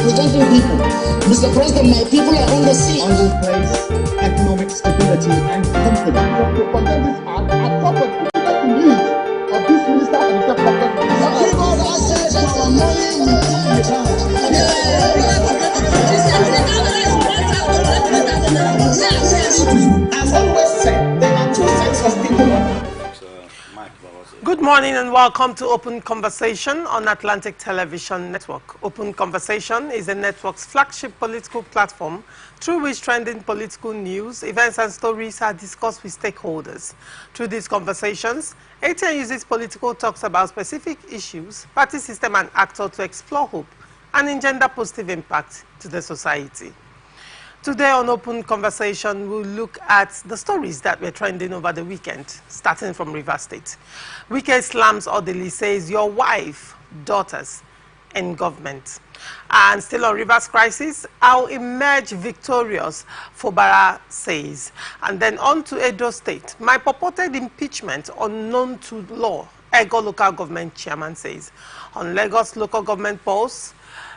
representing people. Mr. President, my people are on the sea. I will place economic stability and confidence. To condemn this act, I purpose to take the lead of this minister and the cabinet. Give us access to our money in account. I've always said there are two sets of people. Good morning and welcome to Open Conversation on Atlantic Television Network. Open Conversation is the network's flagship political platform through which trending political news, events and stories are discussed with stakeholders. Through these conversations, ATN uses political talks about specific issues, party system and actor to explore hope and engender positive impact to the society. Today on Open Conversation, we'll look at the stories that were trending over the weekend, starting from Rivers State. Wike slams Odili, says your wife, daughters, and government. And still on Rivers crisis, I'll emerge victorious, Fubara says. And then on to Edo State, my purported impeachment unknown to law, Ego local government chairman says. On Lagos local government polls,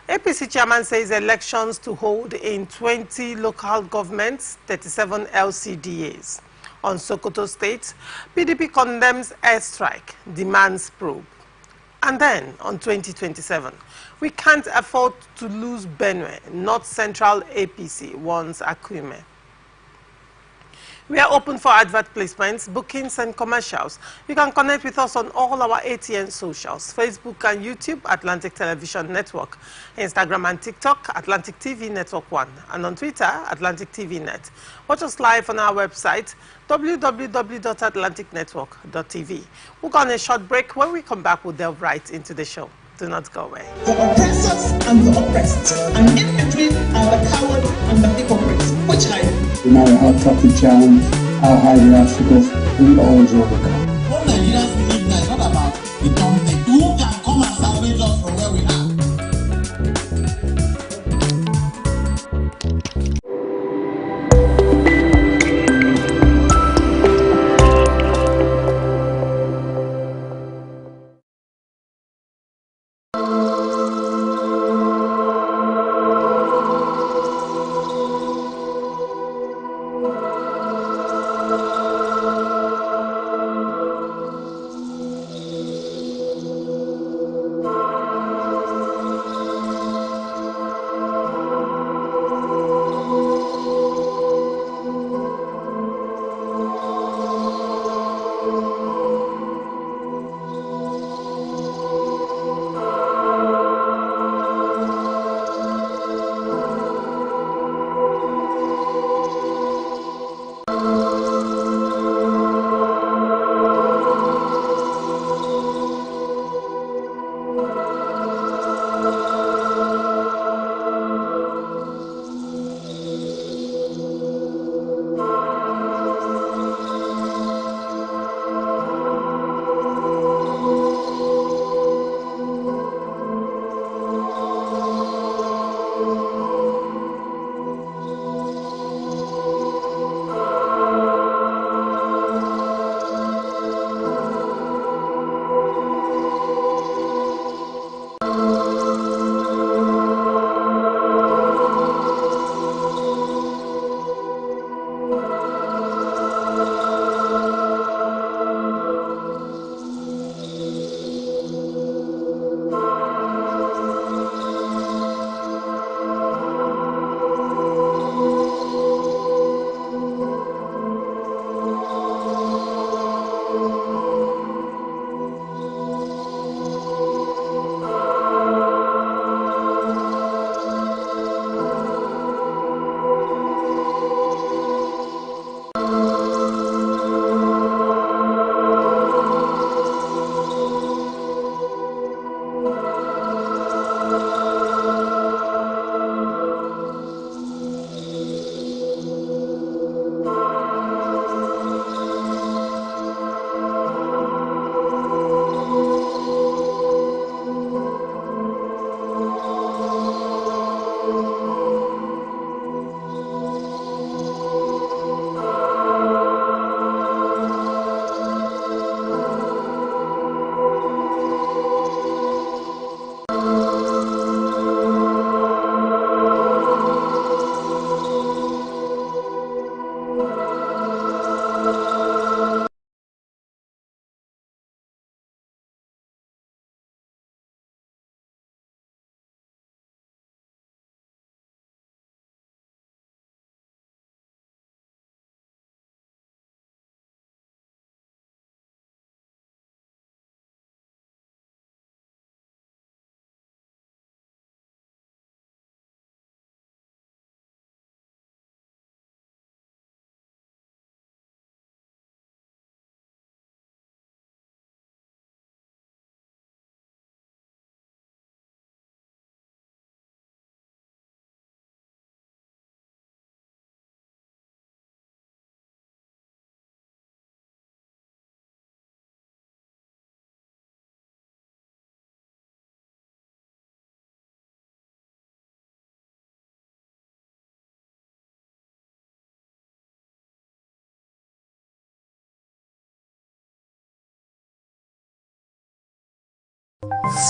APC chairman says elections to hold in 20 local governments, 37 LCDAs. On Sokoto State, PDP condemns airstrike, demands probe. And then on 2027, we can't afford to lose Benue, North Central APC warns Akume. We are open for advert placements, bookings and commercials. You can connect with us on all our ATN socials, Facebook and YouTube, Atlantic Television Network, Instagram and TikTok, Atlantic TV Network 1, and on Twitter, Atlantic TV Net. Watch us live on our website, www.atlanticnetwork.tv. We'll go on a short break. When we come back, we'll delve right into the show. Do not go away. The oppressors and the oppressed, and in between are the coward and the hypocrites. Which are you? No matter how tough the challenge, how high the obstacles, we always overcome. What Nigerians believe now is not about the company. Who can come and salvage us from where we are?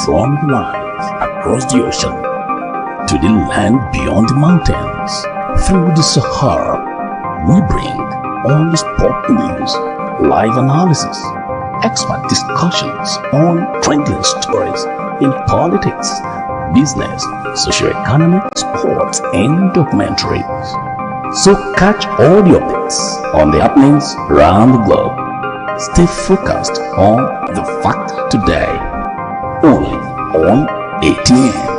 From the lines across the ocean to the land beyond the mountains, through the Sahara, we bring on the sport news, live analysis, expert discussions on trending stories in politics, business, socio-economic, sports, and documentaries. So catch all the updates on the happenings around the globe. Stay focused on the fact today, only on ATN.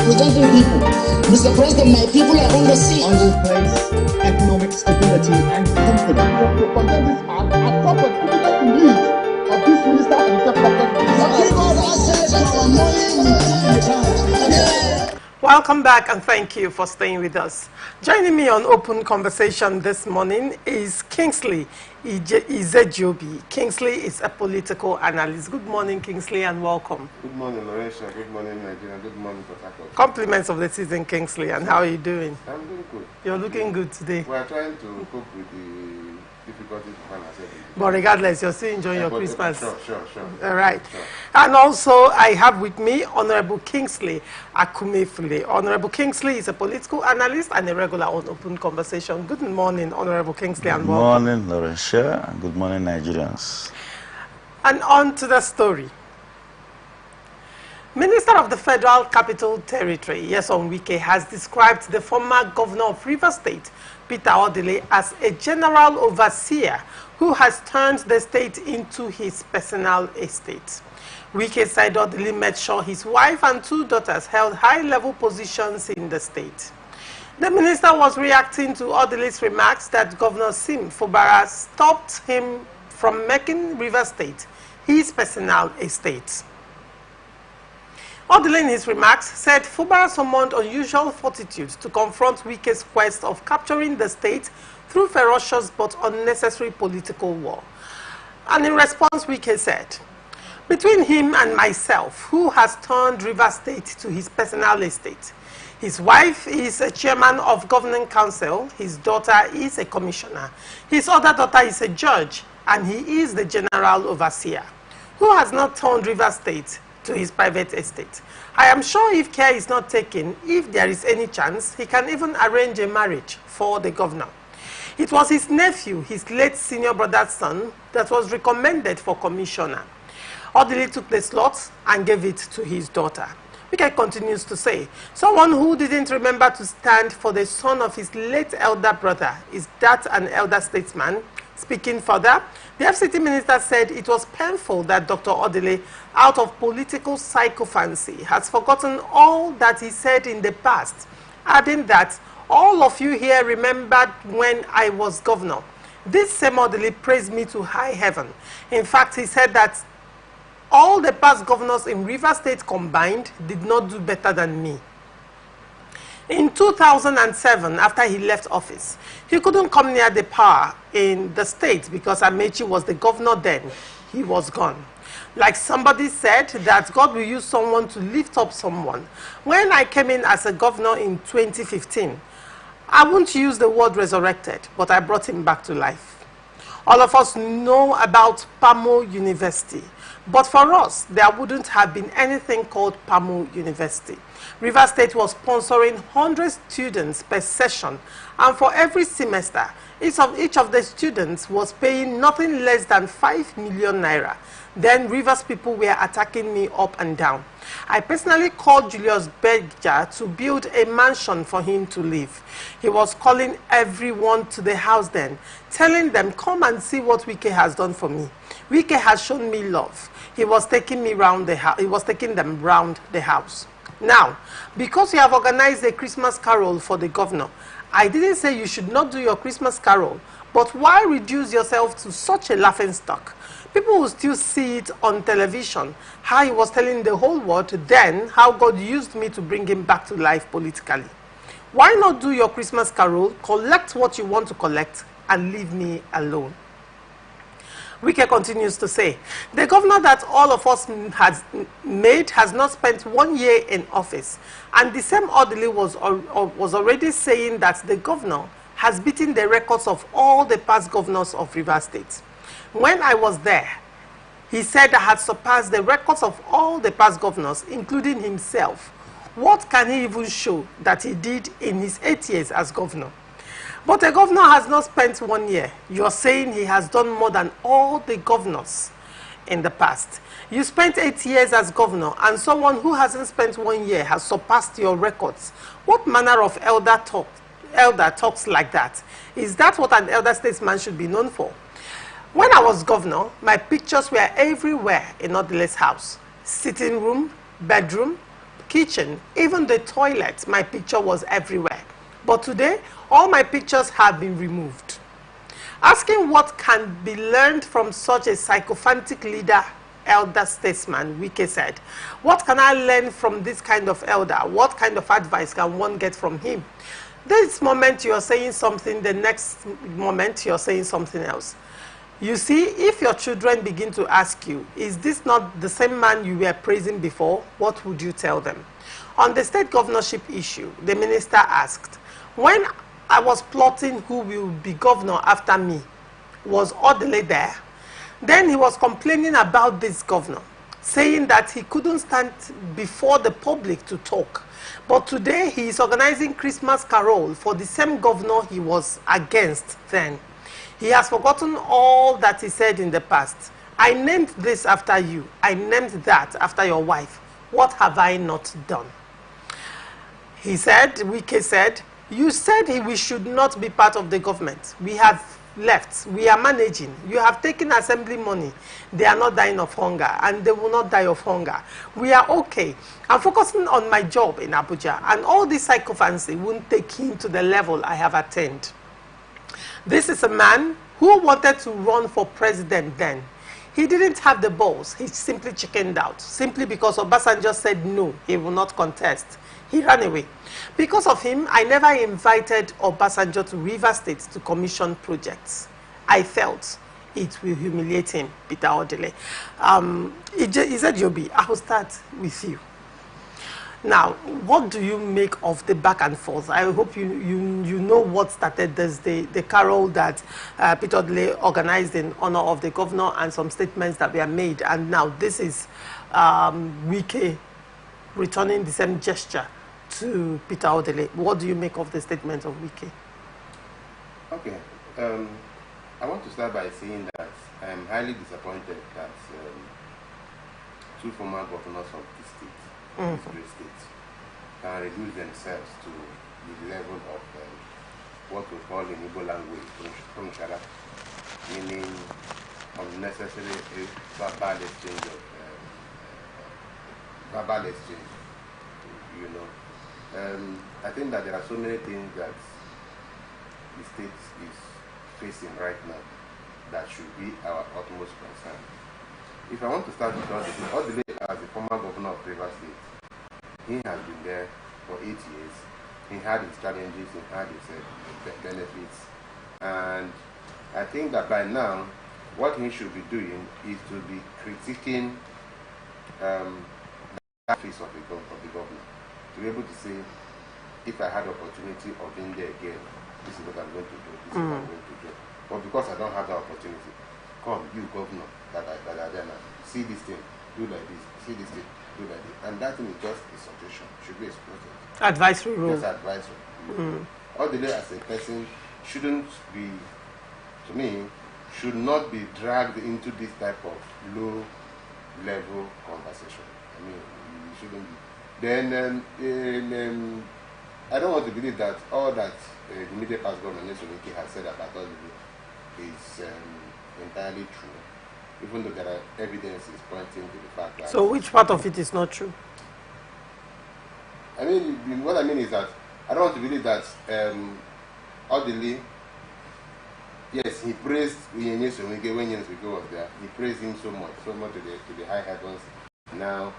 representing people. Mr. President, my people are on the sea. I will place economic stability and confidence. The propagandists are corporate critical elite of this minister and the capital. Give us access to our money. Welcome back and thank you for staying with us. Joining me on Open Conversation this morning is Kingsley Izejobi. Kingsley is a political analyst. Good morning, Kingsley, and welcome. Good morning, Lorenzo. Good morning, Nigeria. Good morning, Port Harcourt. Compliments of the season, Kingsley, and how are you doing? I'm doing good. You're looking good today. We are trying to cope with the difficulties people are having. But regardless, you're still enjoying your Christmas. Sure. All right. Sure. And also, I have with me Honorable Kingsley Akumefule. Honorable Kingsley is a political analyst and a regular on Open Conversation. Good morning, Honorable Kingsley, and welcome. Good morning, Lorenzo, and good morning, Nigerians. And on to the story. Minister of the Federal Capital Territory, Nyesom Wike, has described the former governor of Rivers State, Peter Odile, as a general overseer who has turned the state into his personal estate. Wike said Odile made sure his wife and 2 daughters held high-level positions in the state. The minister was reacting to Odile's remarks that Governor Sim Fubara stopped him from making Rivers State his personal estate. Odile, in his remarks, said Fubara summoned unusual fortitude to confront Wike's quest of capturing the state through ferocious but unnecessary political war. And in response, Wike said, "Between him and myself, who has turned Rivers State to his personal estate? His wife is a chairman of governing council, his daughter is a commissioner, his other daughter is a judge, and he is the general overseer. Who has not turned Rivers State to his private estate? I am sure if care is not taken, if there is any chance, he can even arrange a marriage for the governor. It was his nephew, his late senior brother's son, that was recommended for commissioner. Odile took the slot and gave it to his daughter." Wike continues to say, "Someone who didn't remember to stand for the son of his late elder brother, is that an elder statesman?" Speaking further, the FCT minister said it was painful that Dr. Odile, out of political sycophancy, has forgotten all that he said in the past, adding that all of you here remembered when I was governor. This same Odile praised me to high heaven. In fact, he said that all the past governors in Rivers State combined did not do better than me. In 2007, after he left office, he couldn't come near the power in the state because Amechi was the governor then. He was gone. Like somebody said, that God will use someone to lift up someone. When I came in as a governor in 2015, I won't use the word resurrected, but I brought him back to life. All of us know about Pamo University. But for us, there wouldn't have been anything called Pamo University. Rivers State was sponsoring 100 students per session, and for every semester, each of the students was paying nothing less than 5 million naira. Then Rivers people were attacking me up and down. I personally called Julius Berger to build a mansion for him to live. He was calling everyone to the house then, telling them, "Come and see what Wike has done for me. Wike has shown me love." He was taking me round the house. He was taking them round the house. Now, because you have organized a Christmas carol for the governor, I didn't say you should not do your Christmas carol, but why reduce yourself to such a laughingstock? People will still see it on television, how he was telling the whole world then how God used me to bring him back to life politically. Why not do your Christmas carol, collect what you want to collect, and leave me alone? Wike continues to say, the governor that all of us has not spent 1 year in office, and the same Odile was already saying that the governor has beaten the records of all the past governors of Rivers State. When I was there, he said I had surpassed the records of all the past governors, including himself. What can he even show that he did in his 8 years as governor? But a governor has not spent 1 year. You're saying he has done more than all the governors in the past. You spent 8 years as governor, and someone who hasn't spent 1 year has surpassed your records. What manner of elder talks like that? Is that what an elder statesman should be known for? When I was governor, my pictures were everywhere in Odile's house. Sitting room, bedroom, kitchen, even the toilet, my picture was everywhere. But today, all my pictures have been removed. Asking what can be learned from such a sycophantic leader elder statesman, Wike said. What can I learn from this kind of elder? What kind of advice can one get from him? This moment you're saying something, the next moment you're saying something else. You see, if your children begin to ask you, is this not the same man you were praising before, what would you tell them? On the state governorship issue, the minister asked, when I was plotting who will be governor after me, was Odele there? Then he was complaining about this governor, saying that he couldn't stand before the public to talk. But today he is organizing Christmas carol for the same governor he was against then. He has forgotten all that he said in the past. I named this after you. I named that after your wife. What have I not done? He said, Wike said, you said we should not be part of the government. We have left. We are managing. You have taken assembly money. They are not dying of hunger, and they will not die of hunger. We are okay. I'm focusing on my job in Abuja, and all this sycophancy won't take him to the level I have attained. This is a man who wanted to run for president then. He didn't have the balls. He simply chickened out, simply because Obasanjo said no, he will not contest. He ran away. Because of him, I never invited Obasanjo to River State to commission projects. I felt it will humiliate him, Peter Odele. He said, Yobi, I will start with you. Now, what do you make of the back and forth? I hope you know what started this day, the carol that Peter Odele organized in honor of the governor and some statements that were made. And now this is Wike returning the same gesture to Peter Odele. What do you make of the statement of Wike? Okay. I want to start by saying that I am highly disappointed that two former governors of the state, this great state, can reduce themselves to the level of what we call in Igbo language, Shara, meaning unnecessary verbal exchange of verbal exchange. You know, I think that there are so many things that the state is facing right now that should be our utmost concern. If I want to start with Odele as the former governor of River State, he has been there for 8 years. He had his challenges, he had his benefits, and I think that by now, what he should be doing is to be critiquing the office of the governor, to be able to say, if I had opportunity of being there again, this is what I'm going to do, this is what I'm going to do. But because I don't have that opportunity, come, you governor, that are there now, see this thing, do like this, see this thing, do like this. And that thing is just a suggestion, should be exploited. Advisory rule. Yes, advisory. Odele as a person shouldn't be, to me, should not be dragged into this type of low-level conversation. I mean, you shouldn't be. Then, I don't want to believe that all that the immediate past governor Wike has said about Odele is entirely true, even though there are evidences pointing to the fact that... So which part of it is not true? I mean, what I mean is that I don't want to believe that Odele, yes, he praised Wike when Wike was there. He praised him so much to the high heavens. Now,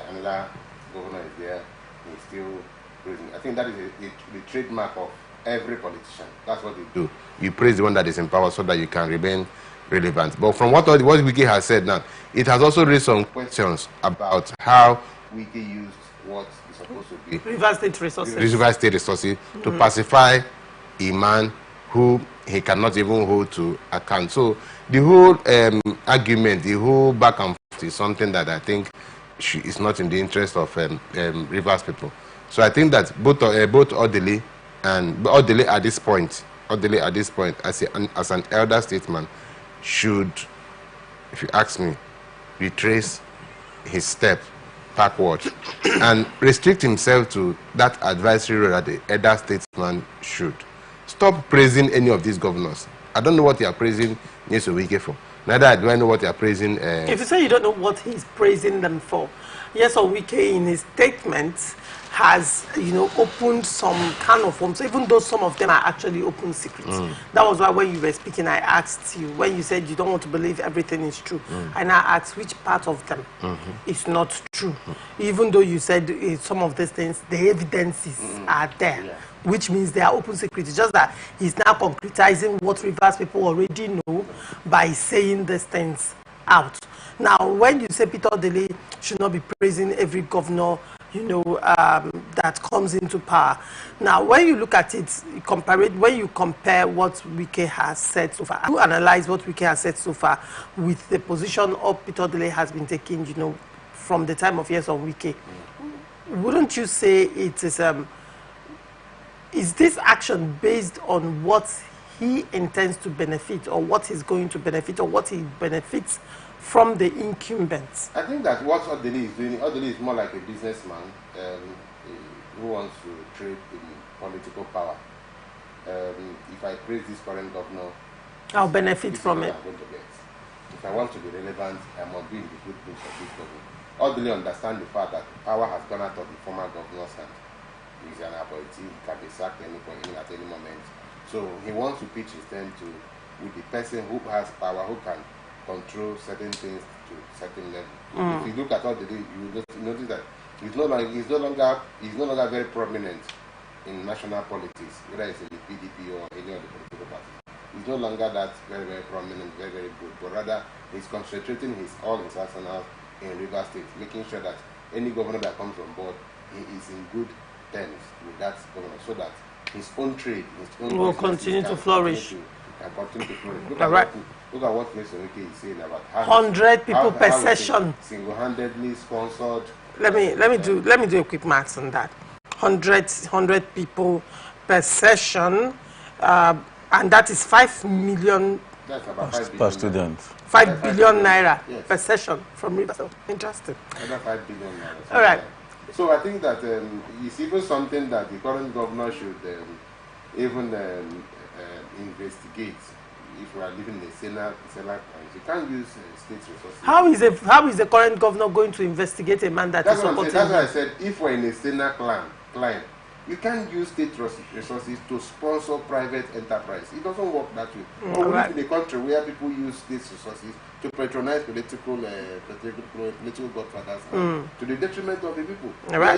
another governor is there, he's still praising. I think that is the trademark of every politician. That's what they do. You praise the one that is in power so that you can remain relevant. But from what Wike has said now, it has also raised some questions about how Wike used what is supposed to be River State resources. River State resources to pacify a man who he cannot even hold to account. So the whole argument, the whole back and forth is something that I think is not in the interest of Rivers people. So I think that both Odele and Odele at this point, as an elder statesman, should, if you ask me, retrace his step backward and restrict himself to that advisory role that the elder statesman should. Stop praising any of these governors. I don't know what you are praising Wike for. Neither do I know what you are praising. If you say you don't know what he's praising them for, yes, Wike in his statements has, opened some kind of homes, even though some of them are actually open secrets. That was why when you were speaking, I asked you, when you said you don't want to believe everything is true, I now asked which part of them is not true. Even though you said some of these things, the evidences are there, which means they are open secrets. It's just that he's now concretizing what Rivers people already know by saying these things out. Now, when you say Peter Dele should not be praising every governor, that comes into power. Now, when you look at it, when you compare what Wike has said so far, you analyze what Wike has said so far with the position of Peter Dele has been taking, from the time of years of Wike, wouldn't you say it is this action based on what he intends to benefit, or what he's going to benefit, or what he benefits from the incumbents? I think that what Odele is doing, Odele is more like a businessman who wants to trade in political power. If I praise this current governor, I'll benefit from it. I'm going to get. If I want to be relevant, I must be in the good books of this government. Odele understand the fact that power has gone out of the former governor's hand. He's an appointee, he can be sacked at any moment. So he wants to pitch his tent with the person who has power, who can control certain things to certain level. If you look at all the day, you will notice that he's no longer very prominent in national politics, whether it's in the PDP or any of the political parties. He's no longer that very, very prominent, very, very good, but rather he's concentrating all his arsenal in Rivers State, making sure that any governor that comes on board, he is in good terms with that governor, so that his own trade, his own will continue to flourish. Look at what Mr. Wike is saying about 100 people per session, single-handedly sponsored. Let me do a quick maths on that. 100 people per session, and that is 5 million. That's about 5 per student. 5 billion naira per session from Rivers. So, interesting. About 5 billion naira. All right. So I think that it's even something that the current governor should even investigate. If we are living in a Senate crimes, you can't use state resources. How is the current governor going to investigate a man that is supporting? That's why I said, if we're in a Senate client, you can't use state resources to sponsor private enterprise. It doesn't work that way. Or we live in a country where people use state resources to patronize political godfathers to the detriment of the people. You are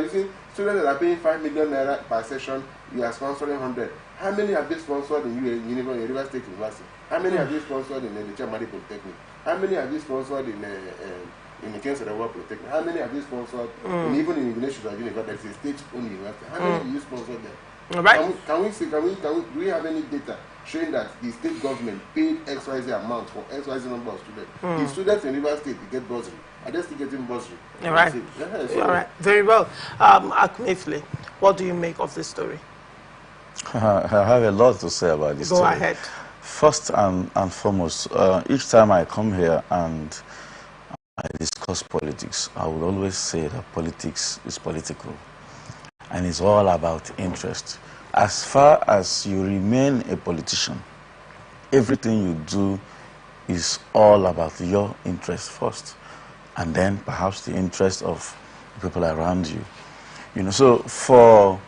using students that are paying 5 million naira per session. You are sponsoring 100. How many have been sponsored in Rivers State University? How many have been sponsored in the Chamari Polytechnic? How many have been sponsored in the Kings of the World Polytechnic? How many have been sponsored even in University of University? That's a state-owned university. How many have you sponsored there? Do we have any data showing that the state government paid XYZ amount for XYZ number of students? The students in Rivers State, they get bursary. Are they still getting bursary? All right. All right. Very well. Akmefle, what do you make of this story? I have a lot to say about this story. Go ahead. First and foremost, each time I come here and I discuss politics, I would always say that politics is political and it's all about interest. As far as you remain a politician, everything you do is all about your interest first, and then perhaps the interest of people around you. So for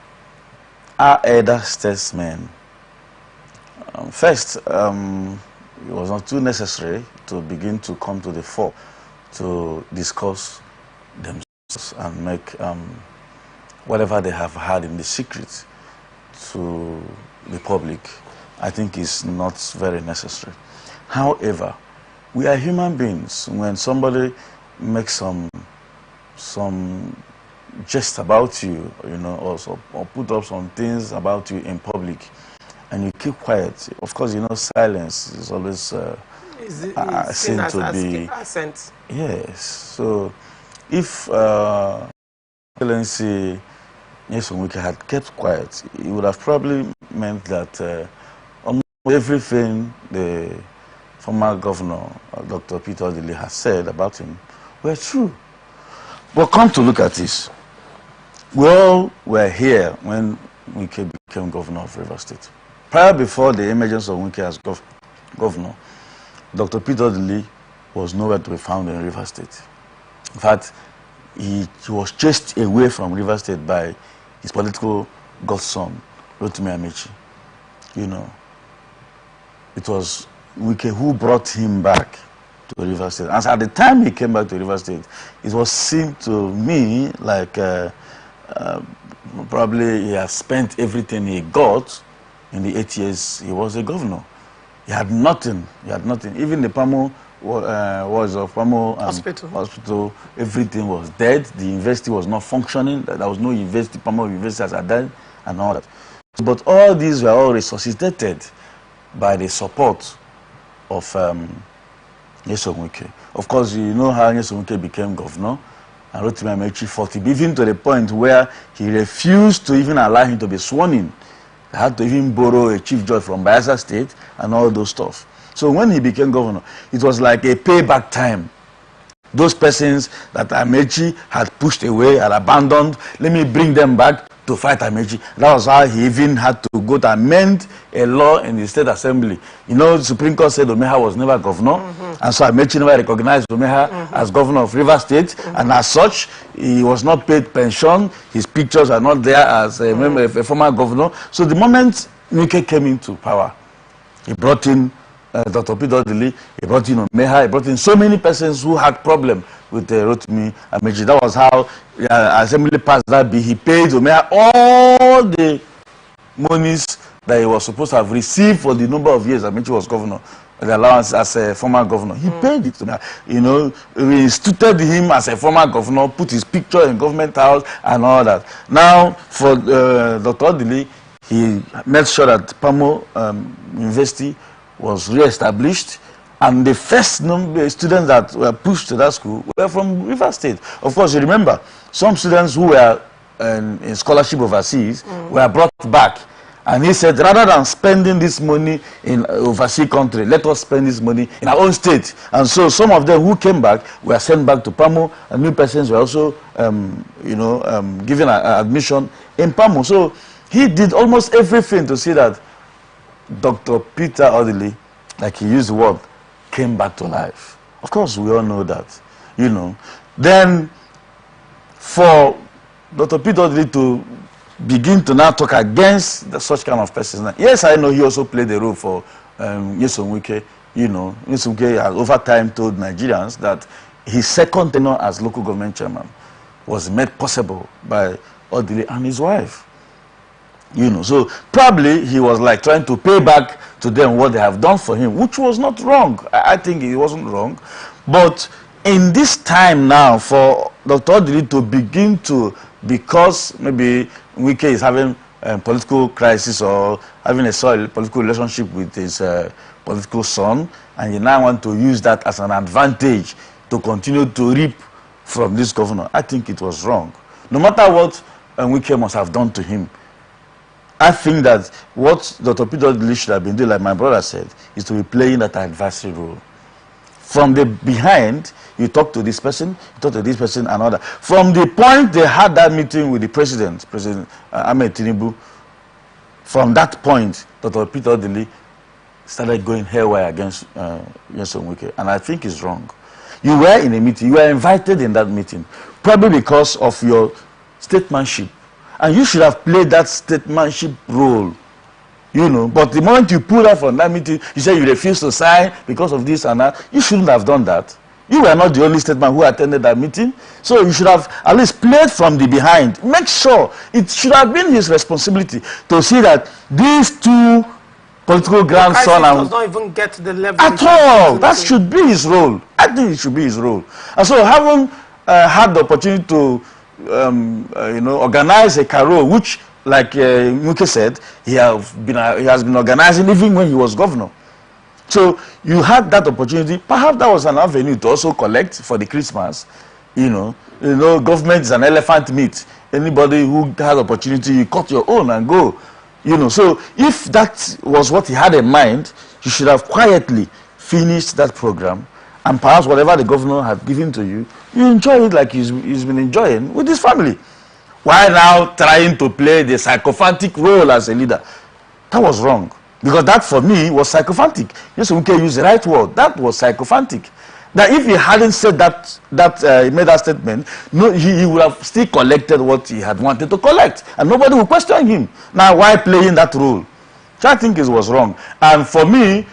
our elder statesmen, first, it was not too necessary to begin to come to the fore to discuss themselves and make whatever they have had in the secret to the public. I think is not very necessary. However, we are human beings. When somebody makes some jest about you, or put up some things about you in public, and you keep quiet, of course, silence is always seen to be assent. Yes. So, if Excellency Nyesom Wike had kept quiet, it would have probably meant that almost everything the former governor, Dr. Peter Dele, has said about him were true. But come to look at this, we all were here when Wike became governor of Rivers State. Prior before the emergence of Wike as governor, Dr. Peter Dele was nowhere to be found in Rivers State. In fact, he was chased away from Rivers State by his political godson, Rotimi Amechi. You know, it was Wike who brought him back to Rivers State. And at the time he came back to Rivers State, it was seemed to me like probably he had spent everything he got in the 8 years he was a governor. He had nothing. He had nothing. Even the Pamo hospital, everything was dead. The university was not functioning. There was no university. Pamo University as a dead and all that. But all these were all resuscitated by the support of Nyesom Wike. Of course, you know how Nyesom Wike became governor, and Rotimi Amechi fought him, even to the point where he refused to even allow him to be sworn in. They had to even borrow a chief judge from Bayelsa State and all those stuff. So when he became governor, it was like a payback time. Those persons that Amechi had pushed away, had abandoned, let me bring them back to fight Amechi. That was how he even had to go to amend a law in the State Assembly. You know, the Supreme Court said Omeha was never governor, and so Amechi never recognized Omeha as governor of Rivers State, and as such, he was not paid pension. His pictures are not there as a former governor. So the moment Wike came into power, he brought in Dr. Peter Odili, he brought in Omeha, he brought in so many persons who had problem with Rotimi Amechi. That was how Assembly passed that bill. He paid Omeha all the monies that he was supposed to have received for the number of years Amechi was governor, the allowance as a former governor. He paid it to Omeha. You know, we instituted him as a former governor, put his picture in government house and all that. Now, for Dr. Odili, he made sure that Pamo University was re-established, and the first students that were pushed to that school were from Rivers State. Of course, you remember, some students who were in scholarship overseas were brought back. And he said, rather than spending this money in overseas country, let us spend this money in our own state. And so some of them who came back were sent back to Pamo, and new persons were also, given admission in Pamo. So he did almost everything to see that Dr. Peter Odili, like he used the word, came back to life. Of course, we all know that, you know. Then, for Dr. Peter Odili to begin to now talk against such kind of persons. Yes, I know he also played a role for Nyesom Wike. You know, Nyesom Wike has over time told Nigerians that his second tenure as local government chairman was made possible by Odili and his wife. You know, so probably he was like trying to pay back to them what they have done for him, which was not wrong. I think it wasn't wrong. But in this time now, for Dr. Odili to begin to, because maybe Wike is having a political crisis or having a solid political relationship with his political son, and you now want to use that as an advantage to continue to reap from this governor, I think it was wrong. No matter what Wike must have done to him, I think that what Dr. Peter Odili should have been doing, like my brother said, is to be playing that advisory role. From the behind, you talk to this person, you talk to this person, and other. From the point they had that meeting with the President Ahmed Tinubu, from that point, Dr. Peter Odili started going haywire against Nyesom Wike, and I think it's wrong. You were in a meeting, you were invited in that meeting, probably because of your statesmanship. And you should have played that statesmanship role, you know. But the moment you pulled out from that meeting, you said you refused to sign because of this and that. You shouldn't have done that. You were not the only statesman who attended that meeting. So you should have at least played from the behind. Make sure, it should have been his responsibility to see that these two political grandson does not even get to the level at all. That should be his role. I think it should be his role. And so having had the opportunity to organize a carol, which, like Wike said, he has been organizing even when he was governor. So you had that opportunity. Perhaps that was an avenue to also collect for the Christmas. You know, government is an elephant meat. Anybody who has opportunity, you cut your own and go. You know, so if that was what he had in mind, you should have quietly finished that program, and perhaps whatever the governor had given to you, you enjoy it like he's been enjoying with his family. Why now trying to play the sycophantic role as a leader? That was wrong. Because that, for me, was sycophantic. Yes, we can use the right word. That was sycophantic. that if he hadn't said he made that statement, no, he would have still collected what he had wanted to collect, and nobody would question him. Now, why playing that role? So I think it was wrong. And for me,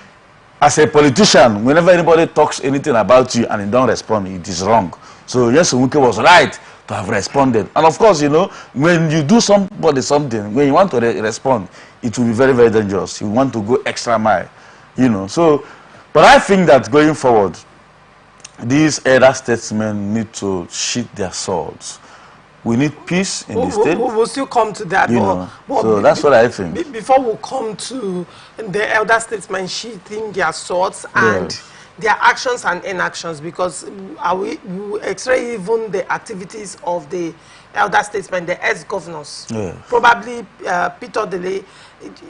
as a politician, whenever anybody talks anything about you and you don't respond, it is wrong. So Nyesom Wike was right to have responded. And of course, you know, when you do somebody something, when you want to respond, it will be very, very dangerous. You want to go extra mile, you know. So, but I think that going forward, these elder statesmen need to sheath their swords. We need peace in the state. We'll still come to that. You know, so that's what I think. Before we come to the elder statesmen sheathing their swords and their actions and inactions, because we x-ray even the activities of the elder statesmen, the ex-governors. Probably Peter Dele,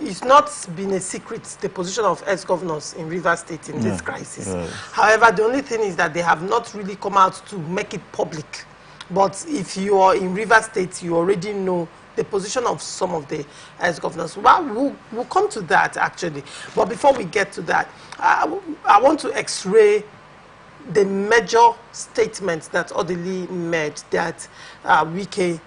it's not been a secret, the position of ex-governors in Rivers State in this crisis. However, the only thing is that they have not really come out to make it public. But if you are in Rivers State, you already know the position of some of the ex-governors. Well, we'll come to that, actually. But before we get to that, I want to x-ray the major statements that Odili made that Wike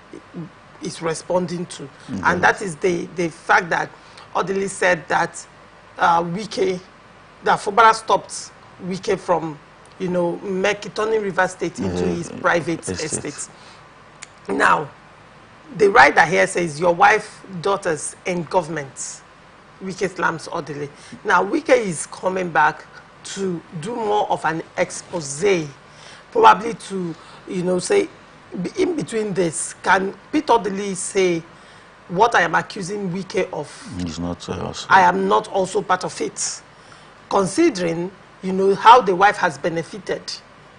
is responding to. And that is the fact that Odili said that Wike, that Fubara stopped Wike from, you know, turning Rivers State into his private estate. Now, the writer here says, your wife, daughters, and government, Wike slams Odili. Now, Wike is coming back to do more of an expose, probably to, you know, say, in between this, can Peter Odili say, what I am accusing Wike of, he's not also. I am not also part of it, considering, you know, how the wife has benefited,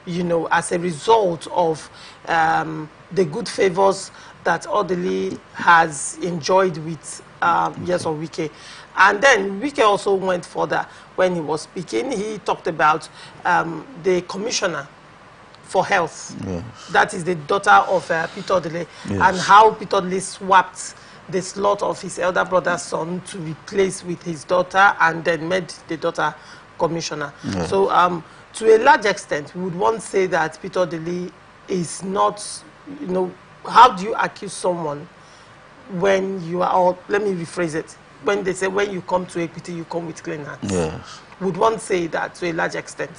you know, as a result of the good favors that Odili has enjoyed with Nyesom Wike. And then Wike also went further when he was speaking. He talked about the commissioner for health. That is the daughter of Peter Odili, and how Peter Odili swapped the slot of his elder brother's son to replace with his daughter, and then made the daughter commissioner. So to a large extent, we would want to say that Peter Odili is not, you know, how do you accuse someone when you are, or let me rephrase it, when they say when you come to equity, you come with clean hands. Would one say that to a large extent,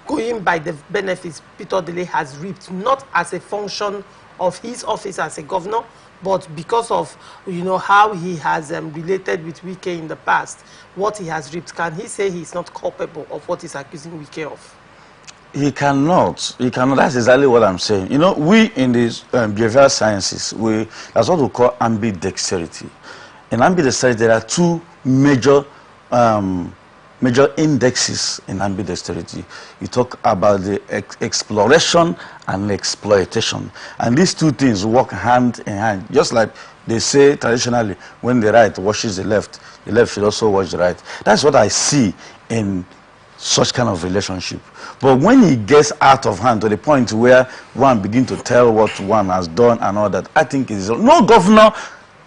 going by the benefits Peter Odili has reaped, not as a function of his office as a governor, but because of, you know, how he has related with Wike in the past, what he has reaped, can he say he's not culpable of what he's accusing Wike of? He cannot. He cannot. That's exactly what I'm saying. You know, we in these behavioral sciences, that's what we call ambidexterity. In ambidexterity, there are two major indexes in ambidexterity. You talk about the exploration and exploitation. And these two things work hand in hand. Just like they say traditionally, when the right washes the left should also wash the right. That's what I see in such kind of relationship. But when it gets out of hand to the point where one begins to tell what one has done and all that, I think it is no governor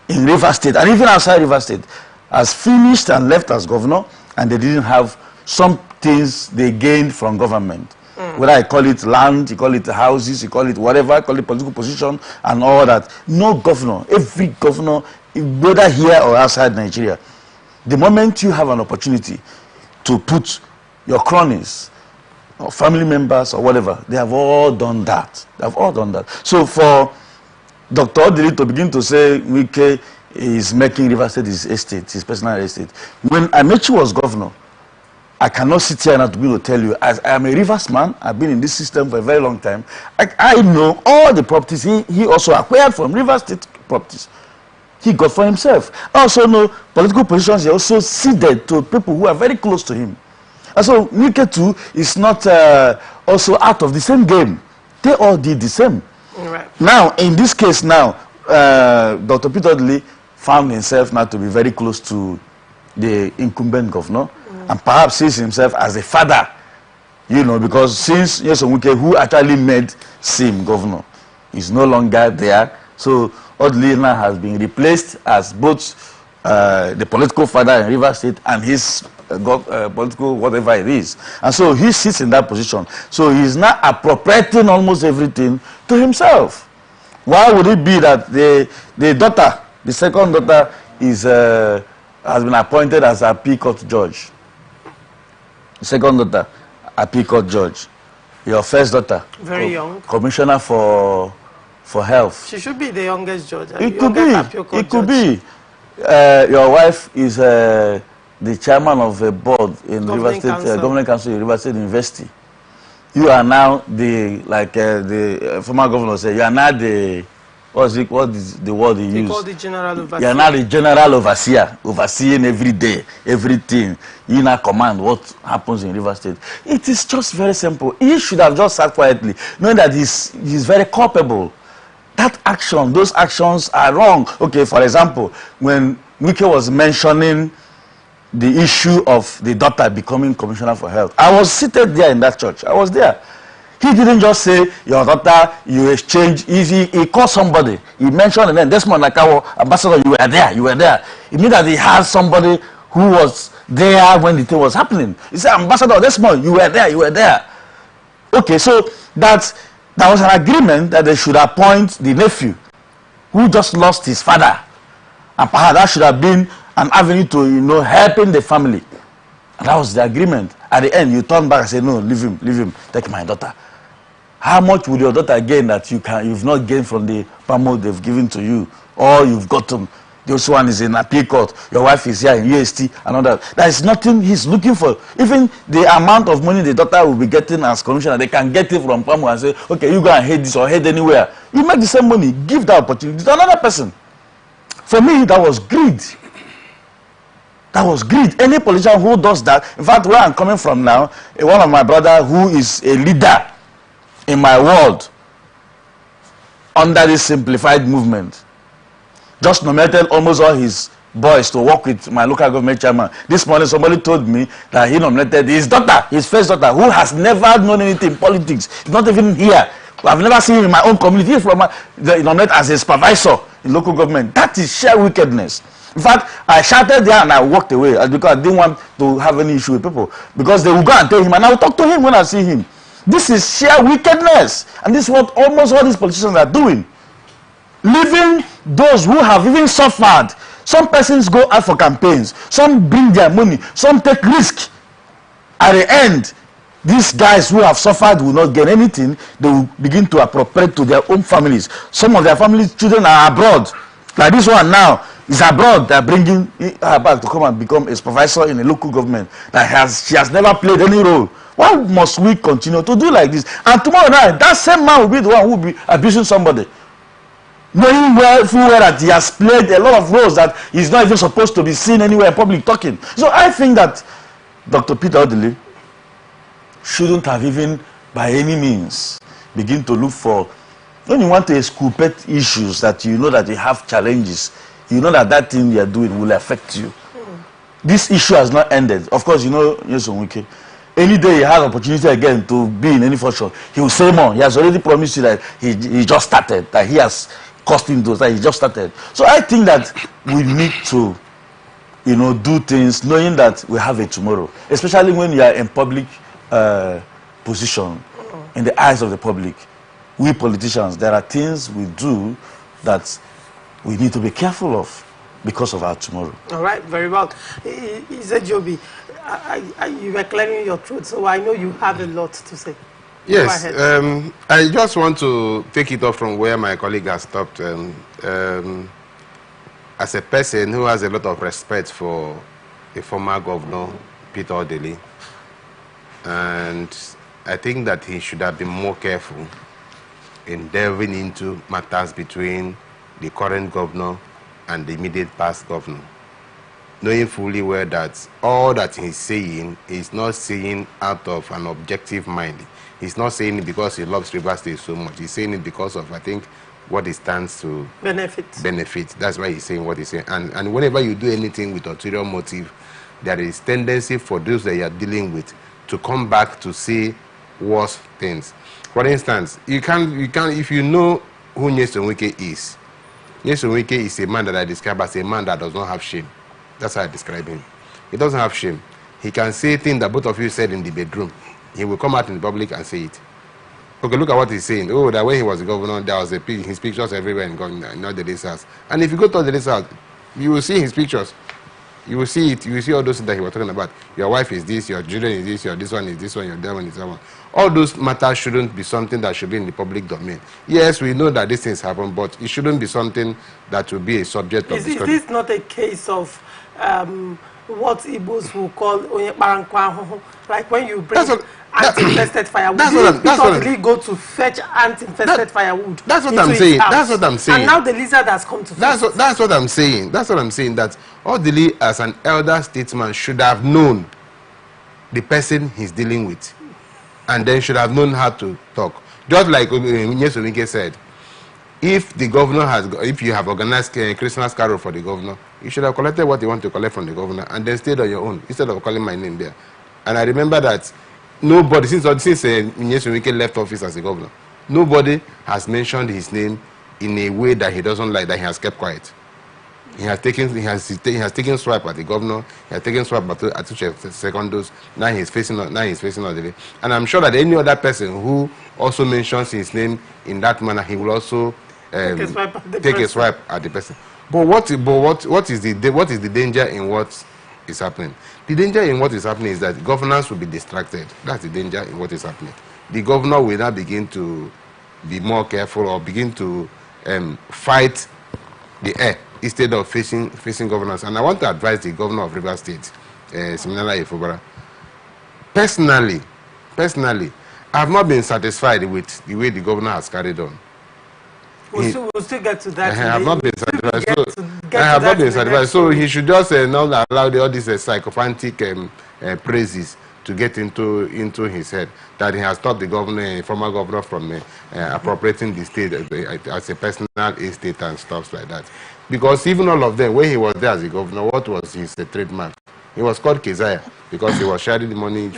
in Rivers State, and even outside Rivers State, has finished and left as governor, and they didn't have some things they gained from government. Whether I call it land, you call it houses, you call it whatever, call it political position and all that. No governor, every governor, whether here or outside Nigeria, the moment you have an opportunity to put your cronies or family members or whatever, they have all done that. They have all done that. So for Dr. Odili to begin to say Wike is making Rivers State his estate, his personal estate. When Amechi was governor, I cannot sit here and to be able to tell you, as I am a Rivers man, I've been in this system for a very long time, I know all the properties he also acquired from Rivers State properties. He got for himself. I also know political positions he also ceded to people who are very close to him. And so Wike too is not also out of the same game. They all did the same. Now, in this case now, Dr. Peter Odili found himself now to be very close to the incumbent governor, and perhaps sees himself as a father, you know, because since Nyesom Wike, who actually made him governor, is no longer there, so Odili now has been replaced as both the political father in Rivers State and his political whatever it is. And so he sits in that position. So he's now appropriating almost everything to himself. Why would it be that the daughter, the second daughter, is has been appointed as a appeal court judge? The second daughter, appeal court judge. Your first daughter, very young, commissioner for health. She should be the youngest judge. It could be. It could be. Your wife is the chairman of a board in Rivers State Government Council in Rivers State University. You are now the the former governor said. You are now the what is the word he used? The general overseer. You are now the general overseer, overseeing every day, everything. You now command what happens in Rivers State. It is just very simple. He should have just sat quietly, knowing that he's very culpable. That action, those actions are wrong. Okay, for example, when Wike was mentioning the issue of the daughter becoming commissioner for health, I was seated there in that church. I was there. He didn't just say, your daughter, you exchange easy. He called somebody. He mentioned, and then Desmond Nakawo, ambassador, you were there, you were there. It means that he has somebody who was there when the thing was happening. He said, Ambassador Desmond, you were there, you were there. Okay, so there was an agreement that they should appoint the nephew who just lost his father. And perhaps that should have been an avenue to, helping the family. And that was the agreement. At the end, you turn back and say, no, leave him, take my daughter. How much would your daughter gain that you've not gained from the PAMO they've given to you? Or you've gotten, this one is in appeal court, your wife is here in UST, and all that. There is nothing he's looking for. Even the amount of money the daughter will be getting as commissioner, they can get it from PAMO and say, okay, you go and head this or head anywhere. You make the same money, give that opportunity to another person. For me, that was greed. That was greed. Any politician who does that, in fact, where I'm coming from now, one of my brother who is a leader in my world under this simplified movement, just nominated almost all his boys to work with my local government chairman. This morning, somebody told me that he nominated his daughter, his first daughter, who has never known anything in politics, not even here. I've never seen him in my own community. He's from nominated as a supervisor in local government. That is sheer wickedness. In fact, I shouted there and I walked away because I didn't want to have any issue with people. Because they will go and tell him, and I will talk to him when I see him. This is sheer wickedness. And this is what almost all these politicians are doing. Leaving those who have even suffered. Some persons go out for campaigns. Some bring their money. Some take risk. At the end, these guys who have suffered will not gain anything. They will begin to appropriate to their own families. Some of their families' children are abroad. Like this one now is abroad. They are bringing her back to come and become a supervisor in a local government that she has never played any role. Why must we continue to do like this? And tomorrow night, that same man will be the one who will be abusing somebody, knowing full well that he has played a lot of roles that he's not even supposed to be seen anywhere in public talking. So I think that Dr. Peter Odili shouldn't have even by any means begin to look for, when you want to exculpate issues that you know that you have challenges, you know that thing you are doing will affect you. This issue has not ended. Of course, Nyesom Wike, any day he has opportunity again to be in any function, he will say more. He has already promised you that he just started, that he has cost him those, that he just started. So I think that we need to, do things knowing that we have a tomorrow, especially when you are in public position, in the eyes of the public. We politicians, there are things we do that we need to be careful of because of our tomorrow. All right, very well. Joby, you were clearing your throat, so I know you have a lot to say. Yes, I just want to take it off from where my colleague has stopped. As a person who has a lot of respect for the former governor, Peter Odili, and I think that he should have been more careful in delving into matters between the current governor and the immediate past governor, knowing fully well that all that he's saying is not saying out of an objective mind. He's not saying it because he loves Rivers State so much. He's saying it because of, I think, what it stands to benefit. That's why he's saying what he's saying. And whenever you do anything with ulterior motive, there is tendency for those that you are dealing with to come back to say worse things. For instance, you can if you know who Nyesom Wike is. Nyesom Wike is a man that I describe as a man that does not have shame. That's how I describe him. He doesn't have shame. He can say things that both of you said in the bedroom. He will come out in the public and say it. Okay, look at what he's saying. Oh, that when he was the governor, there was his pictures everywhere in the Lace House. And if you go to the Lace House, you will see his pictures. You will see it. You will see all those things that he was talking about. Your wife is this, your children is this, your this one is this one, your that one is that one. All those matters shouldn't be something that should be in the public domain. Yes, we know that these things happen, but it shouldn't be something that will be a subject of discussion. Is this not a case of what Igbos will call Onyeparankwahụhụ? Like when you bring ant-infested firewood, you go to fetch ant-infested firewood. That's what I'm saying. That's what I'm saying. And now the lizard has come to that's what I'm saying. That's what I'm saying. That Odili, as an elder statesman, should have known the person he's dealing with, and then should have known how to talk. Just like Nyesomike said, if the governor if you have organized a Christmas carol for the governor, you should have collected what you want to collect from the governor and then stayed on your own instead of calling my name there. And I remember that nobody, since Nyesomike left office as a governor, nobody has mentioned his name in a way that he doesn't like, that he has kept quiet. He has taken swipe at the governor. He has taken swipe at secondos. Now he's facing Odili. And I'm sure that any other person who also mentions his name in that manner, he will also take a swipe at the person. But what is the danger in what is happening? The danger in what is happening is that governance will be distracted. That's the danger in what is happening. The governor will now begin to be more careful or begin to fight the air instead of facing governance. And I want to advise the governor of Rivers State, Siminala Ifubara. Personally, I have not been satisfied with the way the governor has carried on. We'll still get to that. I have not been satisfied. So he should just not allow all these sycophantic praises to get into his head, that he has stopped the governor, former governor, from appropriating the state as a personal estate and stuff like that. Because even all of them, when he was there as a governor, what was his trademark? He was called Keziah because he was sharing the money.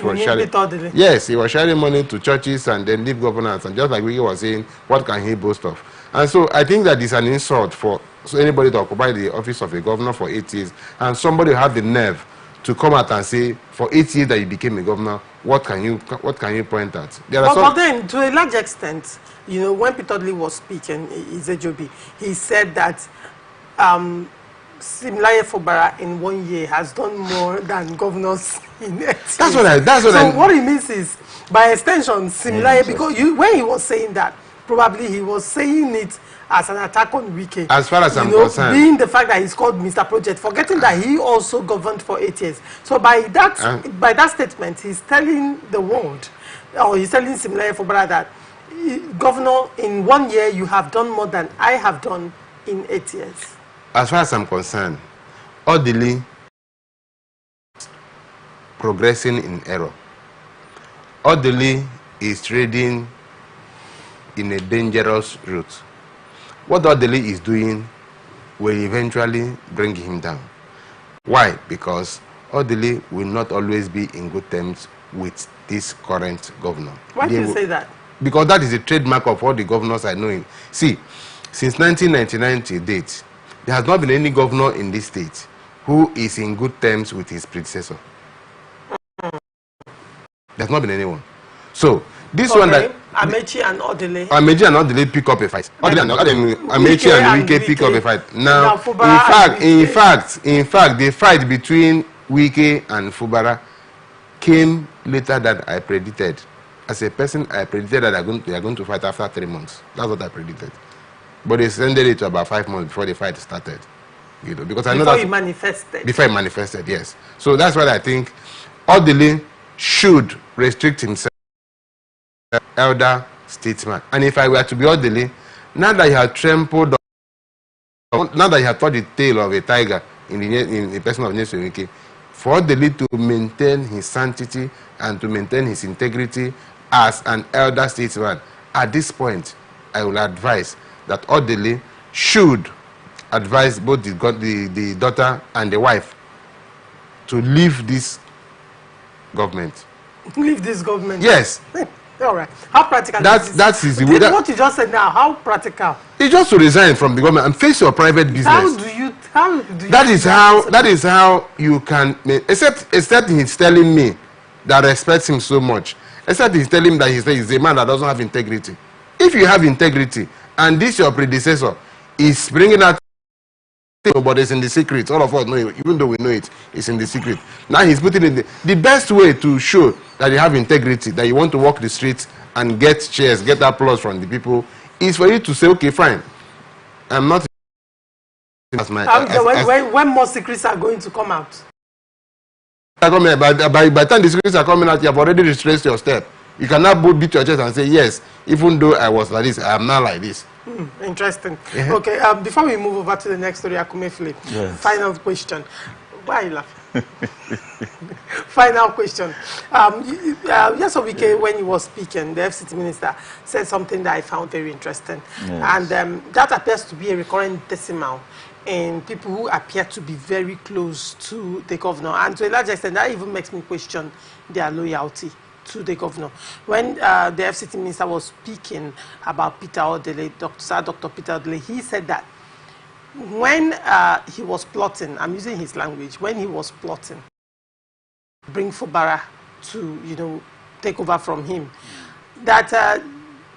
Yes, he was sharing money to churches and then leave governance. And just like we were saying, what can he boast of? And so I think that it's an insult for anybody to occupy the office of a governor for 8 years, and somebody have the nerve to come out and say, for 8 years that you became a governor, what can you point at? But then, to a large extent, you know, when Peter Lee was speaking, Izejobi, he said that Simlaye Fubara in 1 year has done more than governors in 8 years. What he means is, by extension, Simlaye, because when he was saying that, probably he was saying it as an attack on Wike. As far as I'm concerned. Being the fact that he's called Mr. Project, forgetting that he also governed for 8 years. So by that statement, he's telling the world, or he's telling Simlaye Fubara that, Governor, in 1 year, you have done more than I have done in 8 years. As far as I'm concerned, Odili progressing in error. Odili is trading in a dangerous route. What Odili is doing will eventually bring him down. Why? Because Odili will not always be in good terms with this current governor. Why do you say that? Because that is a trademark of all the governors I know. See, since 1999 to date, there has not been any governor in this state who is in good terms with his predecessor. There's not been anyone. So, this one that... Amechi and Odili pick up a fight. Amechi and Wike pick up a fight. Now, in fact, the fight between Wike and Fubara came later than I predicted. As a person, I predicted that they are going to fight after 3 months. That's what I predicted. But they extended it to about 5 months before the fight started. You know, because I know that... Before he manifested, yes. So that's why I think Odili should restrict himself to elder statesman. And if I were to be Odili, now that he had trampled on, now that he had taught the tail of a tiger in the person of Nyesomike, for Odili to maintain his sanctity and to maintain his integrity as an elder statesman, at this point, I will advise that Odili should advise both the daughter and the wife to leave this government. Leave this government? Yes. All right. How practical is this? What you just said now, how practical? It's just to resign from the government and face your private business. How do you that is how you can, except he's telling me that respects him so much. Except he's telling him that he's a man that doesn't have integrity. If you have integrity, and this your predecessor is bringing out, but it's in the secret. All of us know it, even though we know it, it's in the secret. Now he's putting it in the best way to show that you have integrity, that you want to walk the streets and get cheers, get applause from the people, is for you to say, okay, fine, I'm not. When more secrets are going to come out? By the time the secrets are coming out, you have already retraced your step. You cannot beat your chest and say, yes, even though I was like this, I am not like this. Interesting. Okay, before we move over to the next story, Akumefile, final question. Why are you laughing? Final question. Yesterday, when he was speaking, the FCT minister said something that I found very interesting. Yes. And that appears to be a recurrent decimal in people who appear to be very close to the governor. And to a large extent, that even makes me question their loyalty to the governor. When the FCT minister was speaking about Peter Odele, Dr. Peter Odele, he said that when he was plotting, I'm using his language, when he was plotting, bring Fubara to, take over from him, that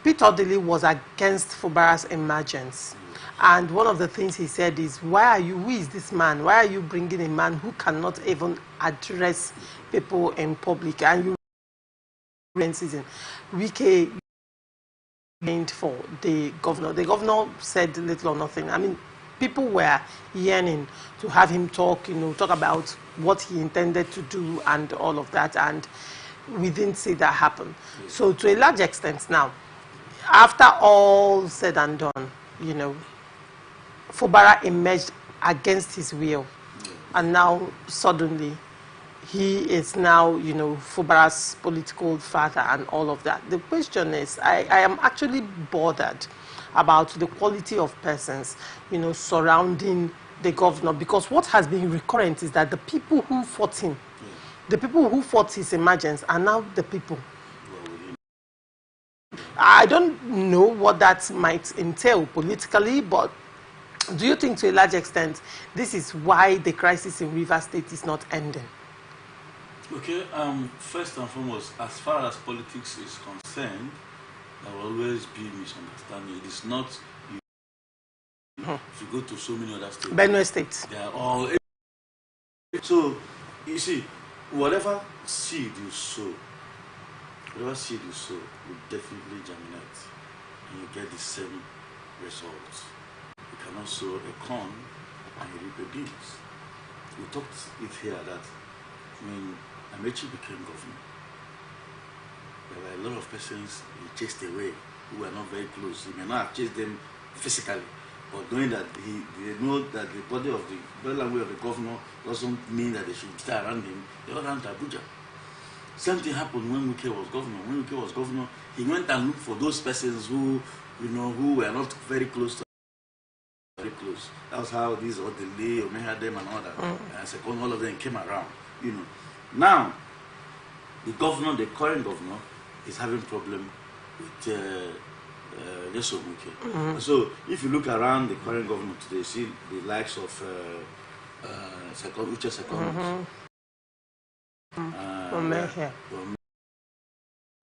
Peter Odele was against Fubara's emergence. And one of the things he said is, who is this man? Why are you bringing a man who cannot even address people in public? And you season, Wike gained for the governor. The governor said little or nothing. I mean, people were yearning to have him talk about what he intended to do and all of that, and we didn't see that happen. So to a large extent now, after all said and done, Fubara emerged against his will, and now suddenly he is now, Fubara's political father and all of that. The question is, I am actually bothered about the quality of persons, surrounding the governor, because what has been recurrent is that the people who fought him, the people who fought his emergence are now the people. I don't know what that might entail politically, but do you think to a large extent this is why the crisis in Rivers State is not ending? Okay, first and foremost, as far as politics is concerned, there will always be misunderstanding. It is not, if you go to so many other states. Benue State. They are all. So, you see, whatever seed you sow will definitely germinate, and you get the same results. You cannot sow a corn and you reap a beans. We talked it here that when Amechi became governor, there were a lot of persons he chased away who were not very close. He may not have chased them physically, but knowing that they know that the body language of the governor doesn't mean that they should stay around him, they all ran to Abuja. Same thing happened when Wike was governor. When Wike was governor, he went and looked for those persons who were not very close to him. Very close. That was how these Odele, Omeha them and all that. And second, all of them came around. Now, the current governor, is having problem with Nyesom Wike. So, if you look around the current government today, see the likes of Uche Second,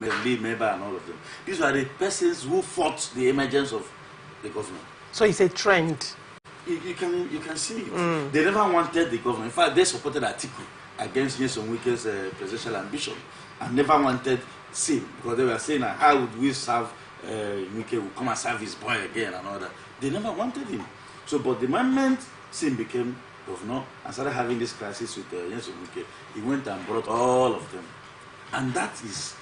Meba and all of them. These are the persons who fought the emergence of the governor. So it's a trend. You can see it. They never wanted the governor. In fact, they supported Atiku against Nyesom Wike's presidential ambition, and never wanted Sim, because they were saying, how would we serve Wike will come and serve his boy again and all that. They never wanted him. So, but the moment Sim became governor and started having this crisis with Nyesom Wike, he went and brought all of them. And that is,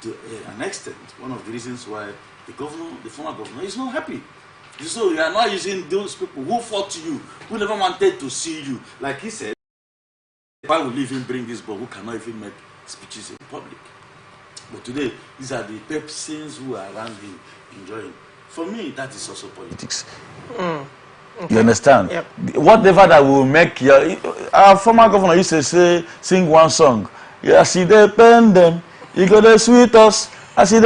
to an extent, one of the reasons why the former governor, is not happy. So you are not using those people who fought you, who never wanted to see you. Like he said, why would you even bring this boy who cannot even make speeches in public? But today, these are the persons who are around him enjoying. For me, that is also politics. Okay. You understand? Yep. Whatever that will make our former governor used to sing one song. Yeah, see they pen them, you gotta sweet us. I see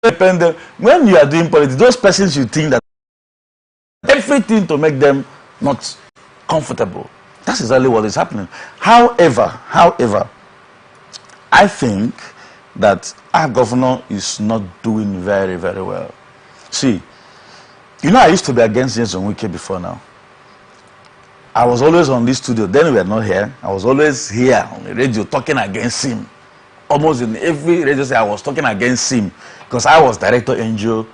they pen them. When you are doing politics, those persons you think that everything to make them not comfortable. That's exactly what is happening. However, I think that our governor is not doing very, very well. See, you know, I used to be against Nyesom Wike before now. I was always on this studio. Then we were not here. I was always here on the radio talking against him. Almost in every radio say I was talking against him because I was director NGO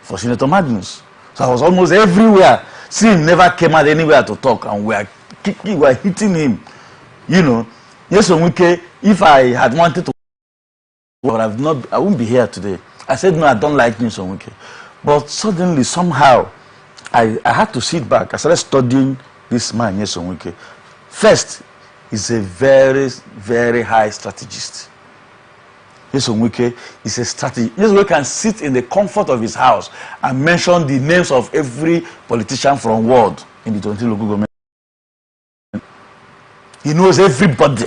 for Senator Magnus. So I was almost everywhere. See, him never came out anywhere to talk, and we were hitting him. You know, Nyesom Wike, if I had wanted to, I wouldn't be here today. I said, no, I don't like Nyesom Wike. But suddenly, somehow, I had to sit back. I started studying this man, Nyesom Wike. First, he's a very, very high strategist. Nyesom Wike is a strategist. Nyesom Wike can sit in the comfort of his house and mention the names of every politician from world in the 20 local government. He knows everybody.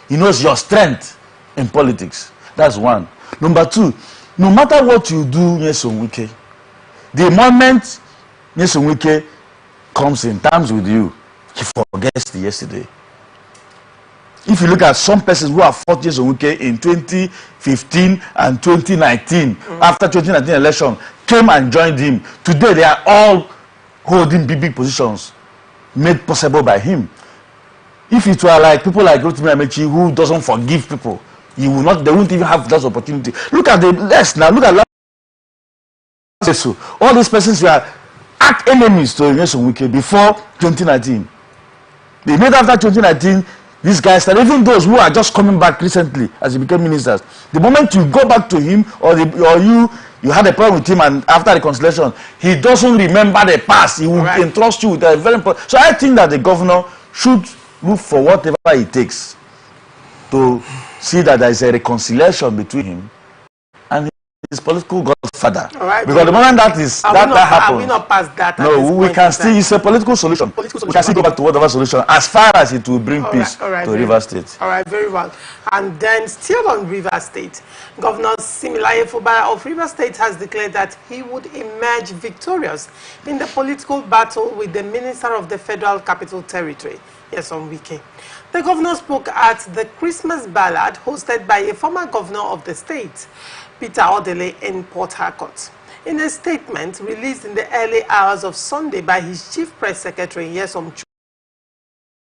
He knows your strength in politics. That's one. Number two, no matter what you do, Nyesom Wike, the moment Nyesom Wike comes in terms with you, he forgets the yesterday. If you look at some persons who have fought Nyesom Wike in 2015 and 2019, after 2019 election, came and joined him. Today they are all holding big positions made possible by him. If it were like people like Rotimi Amechi who doesn't forgive people, they won't even have that opportunity. Look at the list now. Look at all these persons were arch enemies to Nyesom Wike before 2019. They made after 2019. These guys started, even those who are just coming back recently as he became ministers. The moment you go back to him, or you had a problem with him, and after reconciliation, he doesn't remember the past. He will entrust you with a very important. So I think that the governor should look for whatever it takes to see that there is a reconciliation between him and his political godfather. Because the moment that happens, are we not past that? No, we can still. It's a political solution. We can still go back to whatever solution, as far as it will bring peace to Rivers State. All right, very well. And then, still on Rivers State, Governor Similaye Fubara of Rivers State has declared that he would emerge victorious in the political battle with the Minister of the Federal Capital Territory, Nyesom Wike. The governor spoke at the Christmas ballad hosted by a former governor of the state, Peter Odele, in Port Harcourt. In a statement released in the early hours of Sunday by his chief press secretary, Nyesom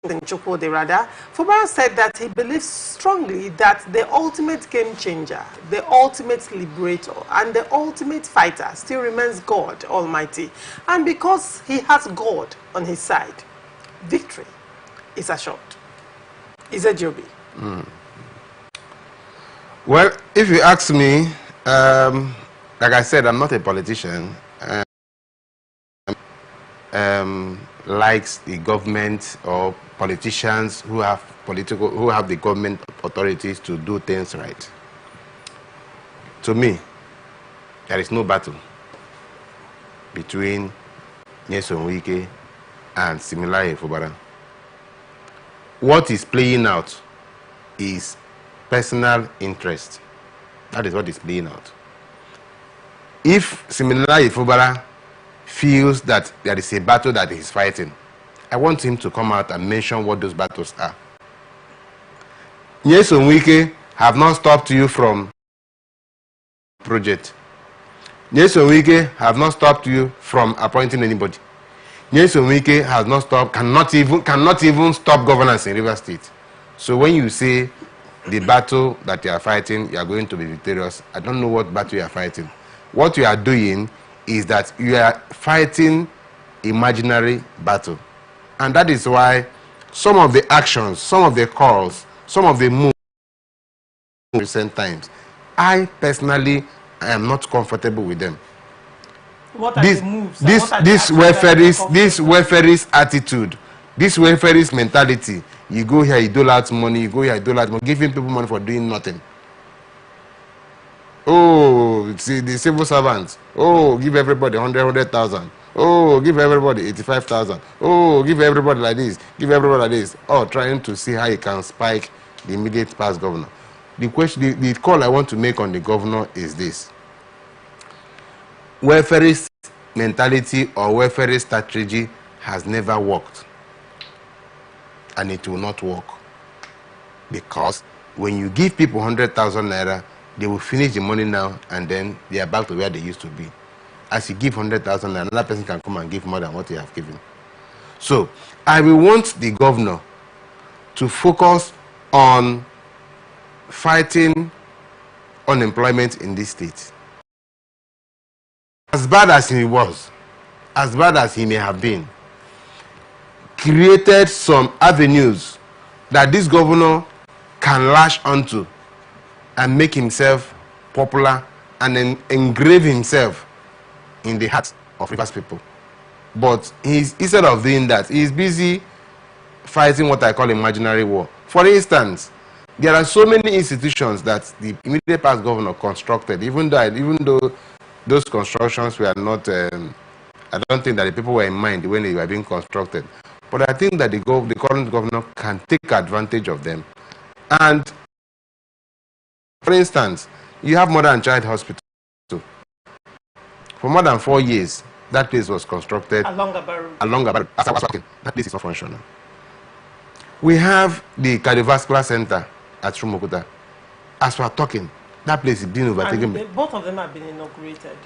Chukwude, Fubara said that he believes strongly that the ultimate game changer, the ultimate liberator, and the ultimate fighter still remains God Almighty. And because he has God on his side, victory is assured. Is it Joby? Well, if you ask me, like I said, I'm not a politician. Likes the government or politicians who have the government authorities to do things right. To me, there is no battle between Nyesom Wike and Similaye Fubara. What is playing out is personal interest. That is what is playing out. If Similaye Fubara feels that there is a battle that he is fighting, I want him to come out and mention what those battles are. Nyesom Wike have not stopped you from project. Nyesom Wike have not stopped you from appointing anybody. Nyesom Wike has not stopped, cannot even stop governance in Rivers State. So when you say the battle that you are fighting, you are going to be victorious, I don't know what battle you are fighting. What you are doing is that you are fighting imaginary battle. And that is why some of the actions, some of the calls, some of the moves in recent times, I personally am not comfortable with them. What are the moves? This welfareist attitude, this welfareist mentality, you go here, you dole out money, you go here, you dole out money, giving people money for doing nothing. Oh, see the civil servants. Oh, give everybody 100,000. Oh, give everybody 85,000. Oh, give everybody like this. Give everybody like this. Oh, trying to see how you can spike the immediate past governor. The call I want to make on the governor is this: welfareist mentality or welfare strategy has never worked. And it will not work. Because when you give people 100,000 naira, they will finish the money now and then they are back to where they used to be. As you give 100,000 naira, another person can come and give more than what you have given. So I will want the governor to focus on fighting unemployment in this state. As bad as he was, as bad as he may have been, created some avenues that this governor can lash onto and make himself popular and then engrave himself in the hearts of Rivers people. But instead of doing that, he's busy fighting what I call imaginary war. For instance, there are so many institutions that the immediate past governor constructed, even though those constructions were not, I don't think that the people were in mind when they were being constructed. But I think that the current governor can take advantage of them. And for instance, you have Mother and Child Hospital. For more than 4 years, that place was constructed along Abaru. As I was talking, that place is not functional. We have the cardiovascular center at Rumukuta. As we are talking, that place is being overtaken. And both of them have been inaugurated.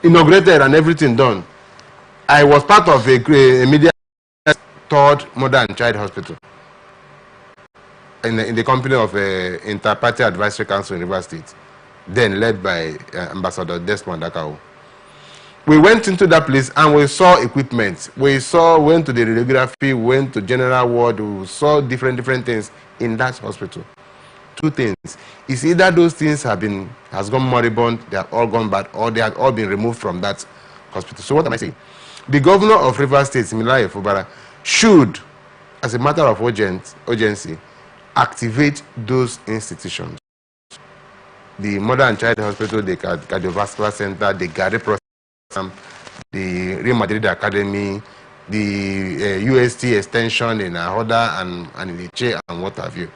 Inaugurated and everything done. I was part of a media third Mother and Child Hospital in the company of Inter-Party Advisory Council in Rivers State, then led by Ambassador Desmond Akao. We went into that place and we saw equipment. We went to the radiography, went to general ward, we saw different things in that hospital. Two things. It's either those things has gone moribund, they have all gone bad, or they have all been removed from that hospital. So what am I saying? The governor of Rivers State, Similaye Fubara, should, as a matter of urgency, activate those institutions. The Mother and Child Hospital, the Cardiovascular Center, the Gary Program, the Real Madrid Academy, the UST Extension in Ahoda and in Iche and what have you.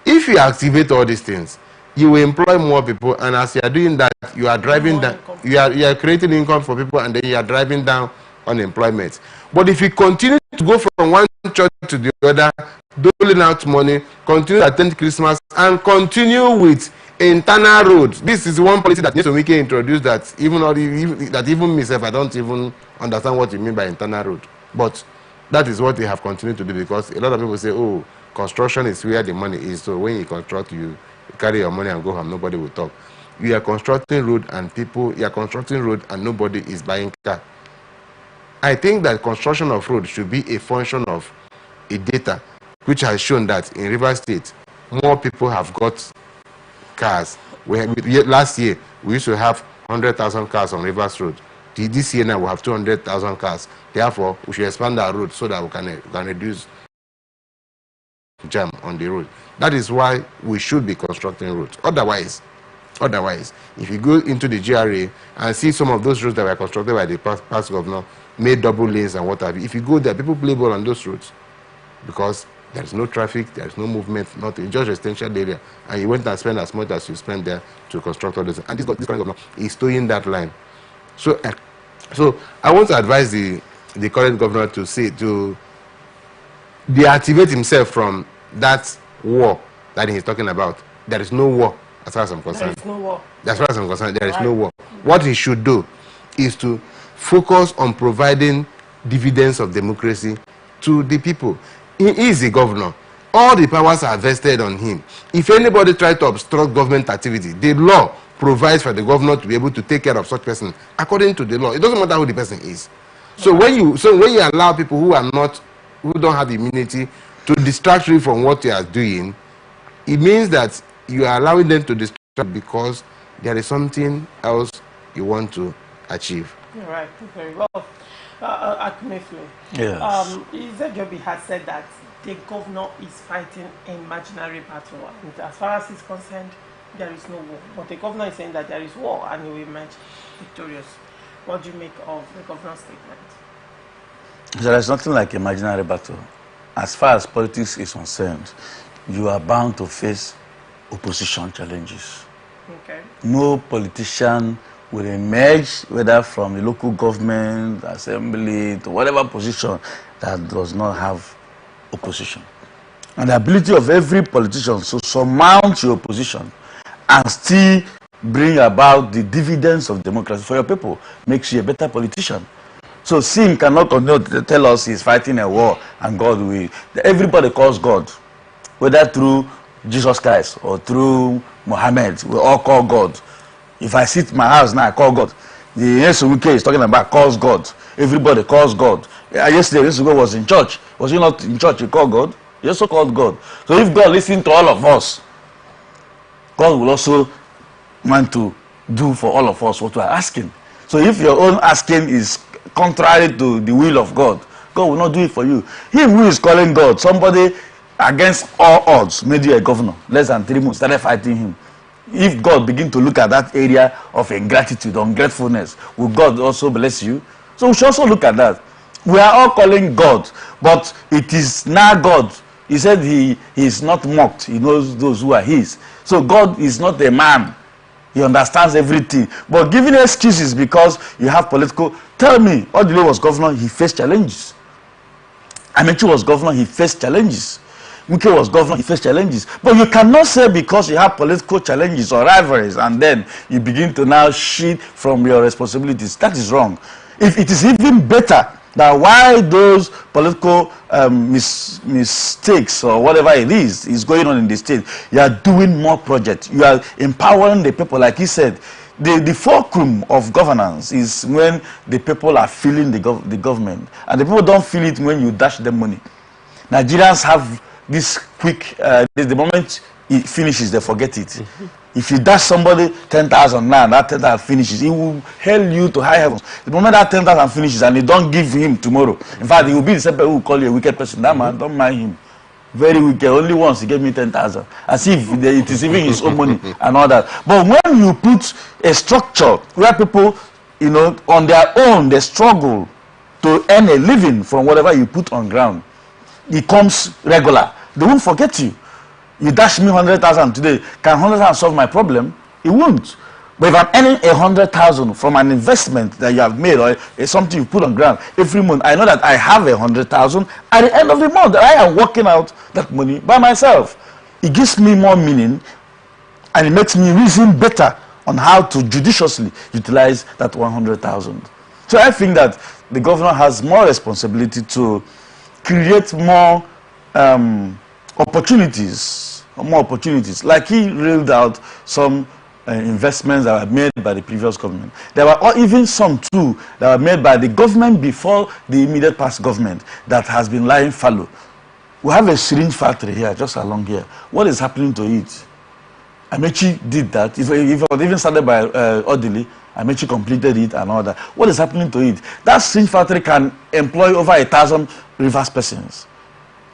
If you activate all these things, you will employ more people, and as you are doing that, you are driving down, you are creating income for people, and then you are driving down unemployment. But if you continue to go from one church to the other, doling out money, continue to attend Christmas, and continue with internal roads. This is one policy that Nyesom Wike introduced that even myself, I don't even understand what you mean by internal road. But that is what they have continued to do, because a lot of people say, oh, construction is where the money is. So when you construct, you carry your money and go home, nobody will talk. You are constructing road and nobody is buying car. I think that construction of road should be a function of a data which has shown that in Rivers State, more people have got cars. Last year, we used to have 100,000 cars on Rivers Road. This year now, we have 200,000 cars. Therefore, we should expand our road so that we can reduce jam on the road. That is why we should be constructing roads. Otherwise, if you go into the GRA and see some of those roads that were constructed by the past governor, made double lanes and what have you, if you go there, people play ball on those roads because there is no traffic, there is no movement, nothing, just residential area, and you went and spend as much as you spend there to construct all this. And this current governor is towing that line. So I want to advise the current governor to deactivate himself from that war that he's talking about. There is no war as far as I'm concerned. There is no war. As far as I'm concerned, there is no war. What he should do is to focus on providing dividends of democracy to the people. He is the governor. All the powers are vested on him. If anybody tries to obstruct government activity, the law provides for the governor to be able to take care of such person according to the law. It doesn't matter who the person is. So when you allow people who don't have immunity to distract you from what you are doing, it means that you are allowing them to distract because there is something else you want to achieve. You're right, very well. Akumefle. Yes. Izejobi has said that the governor is fighting an imaginary battle. And as far as he's concerned, there is no war. But the governor is saying that there is war and he will emerge victorious. What do you make of the governor's statement? There is nothing like imaginary battle. As far as politics is concerned, you are bound to face opposition challenges. Okay. No politician will emerge, whether from the local government, assembly, to whatever position that does not have opposition. And the ability of every politician to surmount your opposition and still bring about the dividends of democracy for your people makes you a better politician. So Sim cannot continue to tell us he's fighting a war and God will. Everybody calls God, whether through Jesus Christ or through Muhammad, we all call God. If I sit in my house now, I call God. The Yesuke is talking about calls God. Everybody calls God. Yesterday, Yesuke was in church. Was he not in church? He called God. He also called God. So if God listens to all of us, God will also want to do for all of us what we are asking. So if your own asking is contrary to the will of God, God will not do it for you. Him who is calling God, somebody against all odds, made you a governor, less than 3 months, started fighting him. If God begin to look at that area of ingratitude, ungratefulness, will God also bless you? So we should also look at that. We are all calling God, but it is now God. He said he is not mocked. He knows those who are his. So God is not a man. He understands everything. But giving excuses because you have political... Tell me, Odile was governor, he faced challenges. Amechi was governor, he faced challenges. Muke was governor, he faced challenges. But you cannot say because you have political challenges or rivalries and then you begin to now cheat from your responsibilities. That is wrong. If it is even better that why those political mistakes or whatever it is going on in the state, you are doing more projects. You are empowering the people, like he said. The fulcrum of governance is when the people are feeling the government. And the people don't feel it when you dash them money. Nigerians have this quick, the moment it finishes, they forget it. If you dash somebody 10,000 now, that 10,000 finishes, he will hail you to high heavens. The moment that 10,000 finishes and you don't give him tomorrow, in fact, he will be the same person who will call you a wicked person. That man, don't mind him. Very wicked. Only once he gave me 10,000. As if it is even his own money and all that. But when you put a structure where people, you know, on their own, they struggle to earn a living from whatever you put on ground, it comes regular. They won't forget you. You dash me 100,000 today. Can 100,000 solve my problem? It won't. But if I'm earning 100,000 from an investment that you have made or something you put on ground every month, I know that I have 100,000 at the end of the month. I am working out that money by myself. It gives me more meaning and it makes me reason better on how to judiciously utilize that 100,000. So I think that the governor has more responsibility to create more opportunities, like he reeled out some investments that were made by the previous government. There were even some too that were made by the government before the immediate past government that has been lying fallow. We have a syringe factory here, just along here. What is happening to it? Amechi did that. If it was even started by Odili, Amechi completed it and all that. What is happening to it? That syringe factory can employ over 1,000 Rivers persons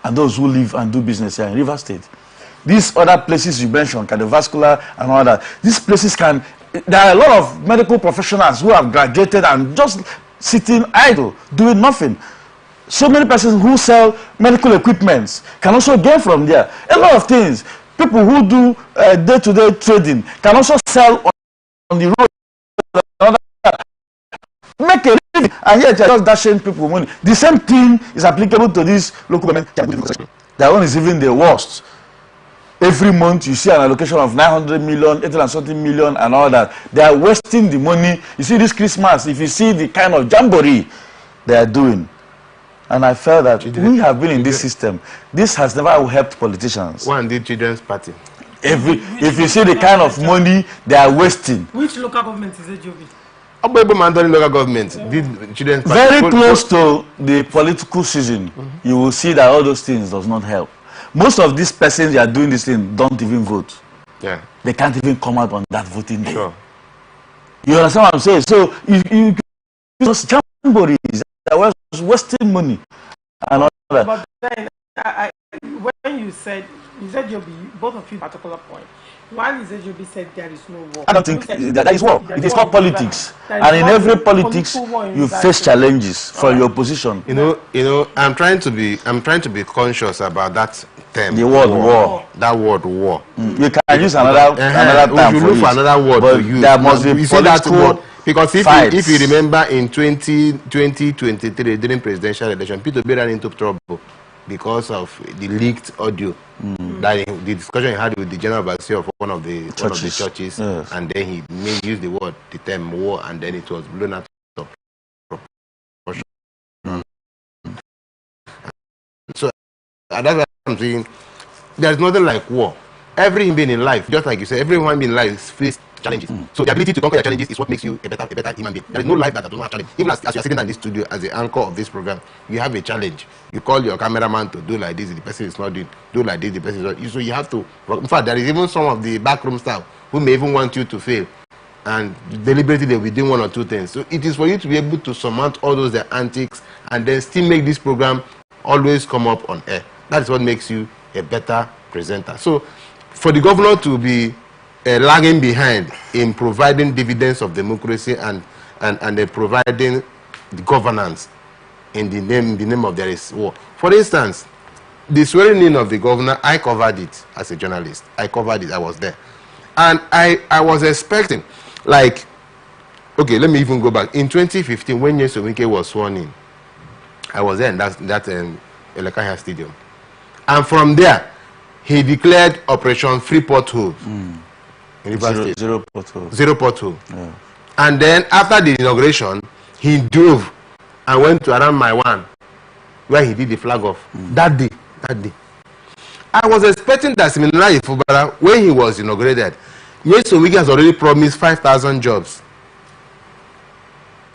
and those who live and do business here in River State. These other places you mentioned, cardiovascular and all that, these places can, there are a lot of medical professionals who have graduated and just sitting idle, doing nothing. So many persons who sell medical equipments can also gain from there. A lot of things. People who do day-to-day trading can also sell on the road. Make a living. And yet they're just dashing people money. The same thing is applicable to these local government. Their own is even the worst. Every month you see an allocation of 900 million, 800 something million and all that. They are wasting the money. You see this Christmas, if you see the kind of jamboree they are doing. And I felt that we have been in this system. This has never helped politicians. One did children's party. If you see the kind of money they are wasting. Which local government is it, Joby? Mandori local government did children's party. Very close to the political season, you will see that all those things does not help. Most of these persons that are doing this thing don't even vote. Yeah. They can't even come out on that voting day. Sure. You understand what I'm saying? So you just jamborees, that was wasting money and all that. But then when you said Joby, both of you particular point. While Joby said there is no war. I don't think that is war. It is called politics. And in every politics you face challenges for your opposition. You know, I'm trying to be conscious about that term. The word war. That word war. You can use another term. You look for another word but to use. there must be you see that word. Because fights. if you remember in 2023 during presidential election, Peter Obi ran into trouble because of the leaked audio that the discussion he had with the general overseer of one of the churches, yes. and then he used the term war, and then it was blown out of proportion. So that's what I'm saying. There's nothing like war. Every human being in life, just like you said, every human being in life faces challenges. So the ability to conquer your challenges is what makes you a better human being. There is no life that doesn't have challenge. Even as you're sitting in this studio as the anchor of this program, you have a challenge. You call your cameraman to do like this, the person is not doing. Do like this, the person is not. So you have to. In fact, there is even some of the backroom staff who may even want you to fail, and deliberately they will be doing one or two things. So it is for you to be able to surmount all those their antics and then still make this program always come up on air. That is what makes you a better presenter. So for the governor to be lagging behind in providing dividends of democracy and providing the governance in the name of there is war. For instance, the swearing in of the governor, I covered it as a journalist. I covered it. I was there, and I was expecting, like, okay, let me even go back in 2015 when Nyesom Wike was sworn in. I was there in that Elekahia Stadium, and from there he declared Operation Free Pothole in Rivers State. Zero pothole. Zero pothole. Yeah. And then after the inauguration, he drove and went to around my one, where he did the flag off. That day. I was expecting that similarly Fubara, when he was inaugurated, Nyesom Wike has already promised 5,000 jobs.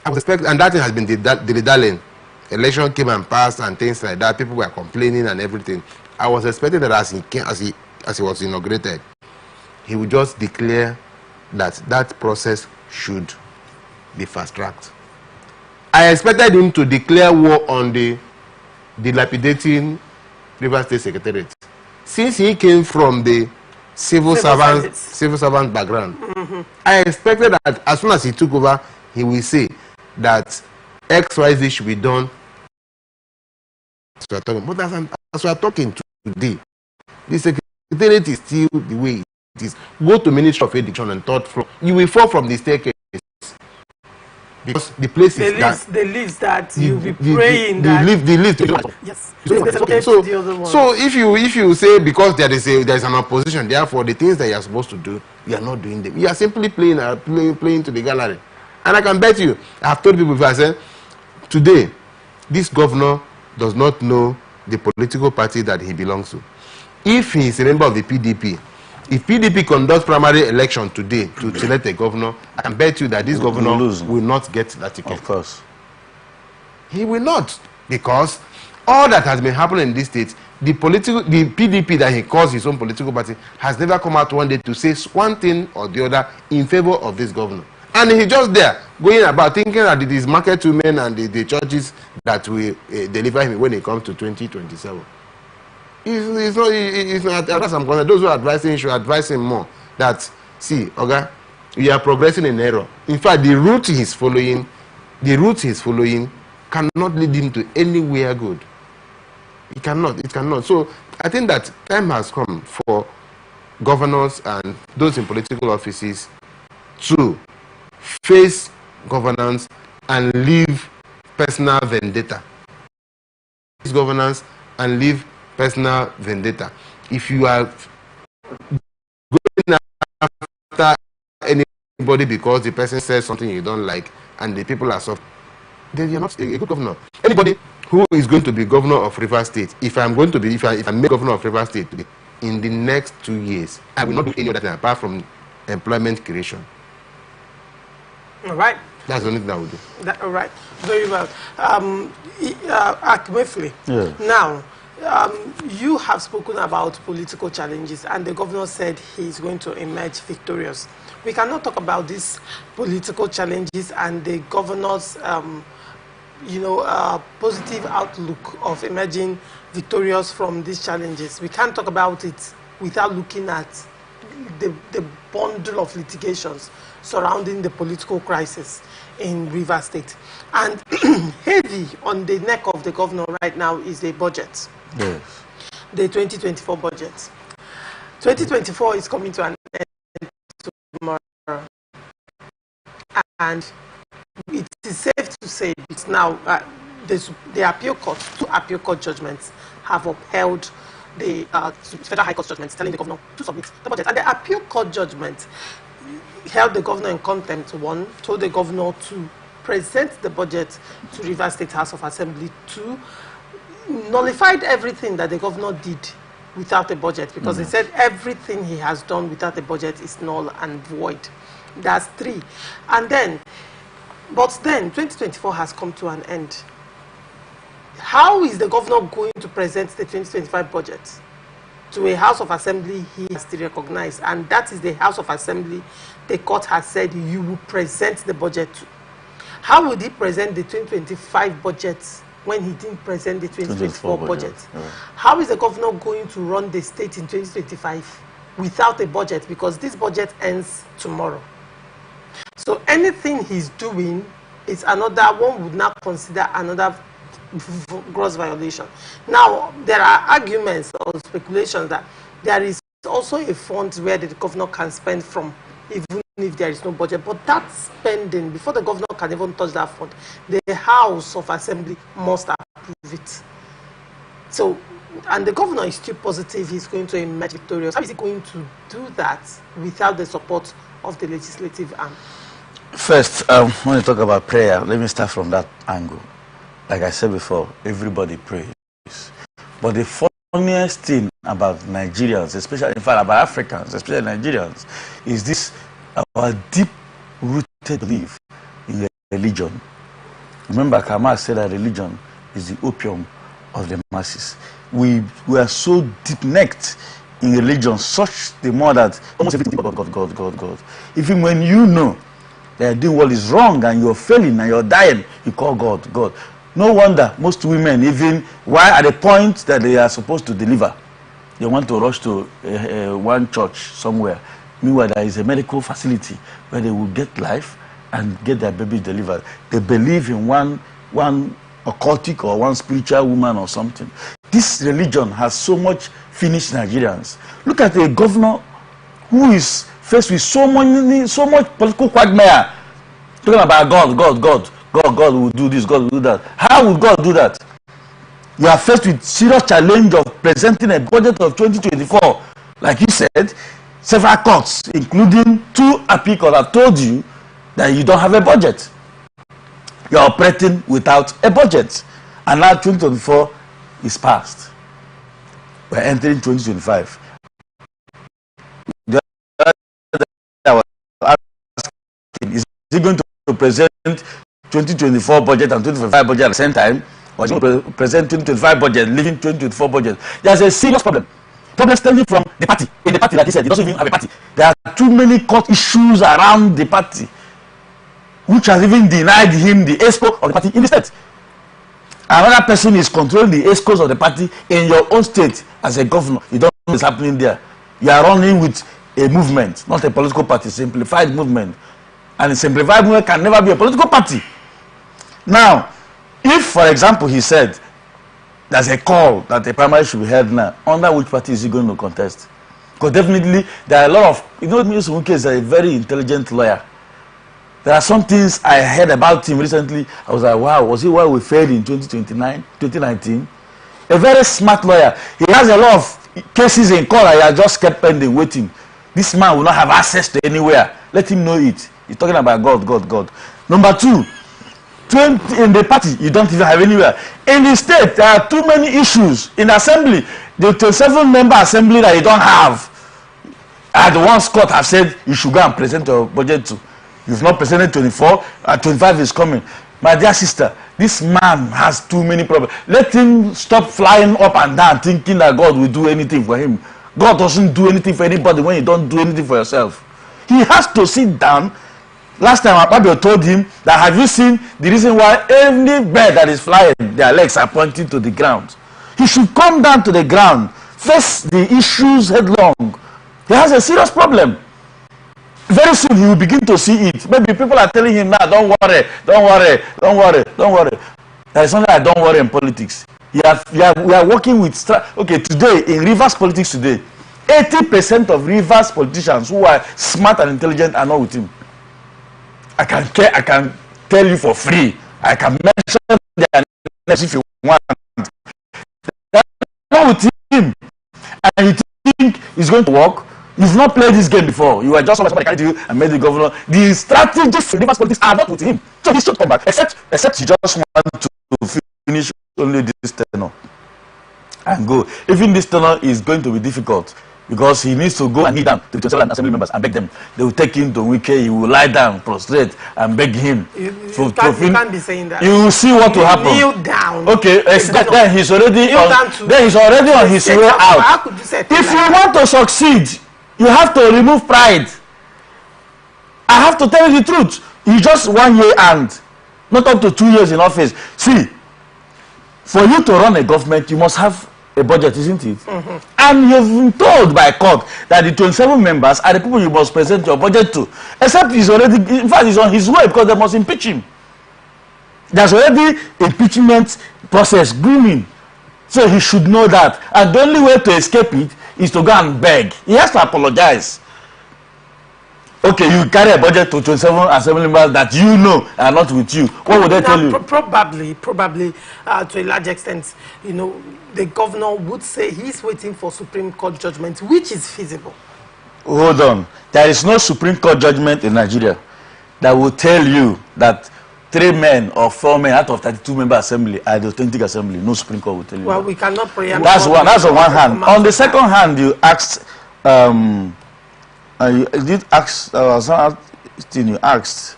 I was expecting, and that thing has been dilly-dallying. Election came and passed and things like that. People were complaining and everything. I was expecting that as he was inaugurated, he would just declare that process should be fast-tracked. I expected him to declare war on the dilapidating Rivers State Secretariat. Since he came from the civil servant background, I expected that as soon as he took over, he will say that XYZ should be done. But as we are talking today, the Secretariat is still the way it is. Go to Ministry of Education and third floor. You will fall from the staircase. Because the place is that the list that you'll be praying that the list. Yes. So if you say because there is an opposition, therefore the things that you are supposed to do, you are not doing them. You are simply playing to the gallery. And I can bet you, I have told people before, I said, today, this governor does not know the political party that he belongs to. If he is a member of the PDP, if PDP conducts primary election today to select a governor, I can bet you that this governor will not get that ticket. Of course. He will not, because all that has been happening in this state, the PDP that he calls his own political party has never come out one day to say one thing or the other in favor of this governor. And he's just there, going about thinking that it is market women and the churches that will deliver him when it comes to 2027. It's not, as I'm concerned, those who are advising should advise him more. That, see, okay, we are progressing in error. In fact, the route he's following cannot lead him to anywhere good. It cannot. So I think that time has come for governors and those in political offices to face governance and leave personal vendetta. Face governance and leave personal vendetta. If you are going after anybody because the person says something you don't like and the people are soft, then you're not a good governor. Anybody who is going to be governor of Rivers State, if I make governor of Rivers State today, in the next 2 years, I will not do any other thing apart from employment creation. All right. That's the only thing I will do. All right. Very well. Akmefle. Yeah. Now, you have spoken about political challenges, and the governor said he's going to emerge victorious. We cannot talk about these political challenges and the governor's, positive outlook of emerging victorious from these challenges. We can't talk about it without looking at the bundle of litigations surrounding the political crisis in Rivers State. And heavy on the neck of the governor right now is the budget. Yes. The 2024 budget. 2024 is coming to an end tomorrow. And is safe to say it's now the appeal court, 2 appeal court judgments have upheld the Federal High Court judgments telling the governor to submit the budget. And the appeal court judgment held the governor in contempt. 1, told the governor to present the budget to Rivers State House of Assembly. 2, nullified everything that the governor did without a budget, because he said everything he has done without a budget is null and void. That's 3. And then, but then 2024 has come to an end. How is the governor going to present the 2025 budget to a House of Assembly he has to recognize? And that is the House of Assembly the court has said you will present the budget to. How would he present the 2025 budget when he didn't present the 2024 budget? How is the governor going to run the state in 2025 without a budget? Because this budget ends tomorrow. So anything he's doing is another one would not consider another gross violation. Now, there are arguments or speculations that there is also a fund where the governor can spend from, even if there is no budget. But that spending, before the governor can even touch that fund, the House of Assembly must approve it. So, and the governor is still positive he's going to emerge victorious. How is he going to do that without the support of the legislative arm? First, when you talk about prayer, let me start from that angle. Like I said before, everybody prays. But the funniest thing about Nigerians, especially, in fact, about Africans, especially Nigerians, is this our deep-rooted belief in religion. Remember, Kamal said that religion is the opium of the masses. We are so deep-necked in religion, such the more that almost everything is God. Even when you know that you're doing what is wrong and you're failing and you're dying, you call God. No wonder most women, even while at the point that they are supposed to deliver, they want to rush to one church somewhere. Meanwhile, there is a medical facility where they will get life and get their baby delivered. They believe in one occultic or one spiritual woman or something. This religion has so much finished Nigerians. Look at a governor who is faced with so much political quagmire, talking about God will do this, God will do that. How will God do that? You are faced with serious challenge of presenting a budget of 2024. Like you said, several courts, including 2 appeal courts, have told you that you don't have a budget. You are operating without a budget. And now 2024 is past. We are entering 2025. Is he going to present 2024 budget and 2025 budget at the same time, or is he going to present 2025 budget, leaving 2024 budget? There's a serious problem. Problem stemming from the party. In the party, like he said, he doesn't even have a party. There are too many court issues around the party, which has even denied him the ESCO of the party in the state. Another person is controlling the ESCOs of the party in your own state as a governor. You don't know what's happening there. You are running with a movement, not a political party, simplified movement. And a simplified movement can never be a political party. Now, if, for example, he said there's a call that the primary should be held now, under which party is he going to contest? Because definitely there are a lot of, Mr. Wunke is a very intelligent lawyer. There are some things I heard about him recently. I was like, wow, was he why we failed in 2019? A very smart lawyer. He has a lot of cases in court that he has just kept pending, waiting. This man will not have access to anywhere. Let him know it. He's talking about God. Number 2, in the party, you don't even have anywhere. In the state, there are too many issues. In assembly, the 27-member assembly that you don't have. And the ones court have said you should go and present your budget to. You've not presented 24, 25 is coming. My dear sister, this man has too many problems. Let him stop flying up and down thinking that God will do anything for him. God doesn't do anything for anybody when you don't do anything for yourself. He has to sit down. Last time Akpabio told him that, have you seen the reason why any bird that is flying, their legs are pointing to the ground? He should come down to the ground, face the issues headlong. He has a serious problem. Very soon he will begin to see it. Maybe people are telling him now, don't worry. There is something I don't worry in politics. We are working with, okay, today, in Rivers politics today, 80% of Rivers politicians who are smart and intelligent are not with him. I can tell tell you for free. I can mention their names if you want. That's not with him. And you think it's going to work? You've not played this game before. You were just somebody carried you and made the governor. The strategists in Rivers politics are not with him. So he should come back. Except he just wants to finish only this tenure and go. Even this tenure is going to be difficult because he needs to go and kneel down to the 27 assembly members and beg them. They will take him to Wike. He will lie down, prostrate, and beg him. You can't be saying that. You will see what will happen. Kneel down. Okay, then he's already on his way out. If you want to succeed, you have to remove pride. I have to tell you the truth. You just 1 year and not up to 2 years in office. See, for you to run a government, you must have a budget, isn't it? And you've been told by court that the 27 members are the people you must present your budget to. Except he's already, in fact, he's on his way because they must impeach him. There's already impeachment process grooming. So he should know that. And the only way to escape it is to go and beg. He has to apologize. Okay, you carry a budget to 27 assembly members that you know are not with you. What would they tell you? Probably, to a large extent, you know, the governor would say he's waiting for Supreme Court judgment, which is feasible. Hold on. There is no Supreme Court judgment in Nigeria that will tell you that 3 men or 4 men out of 32 member assembly are the authentic assembly. No Supreme Court will tell you. Well, that. We cannot preempt. That's one. That's on one hand. On the second hand, you asked. You did ask. You asked.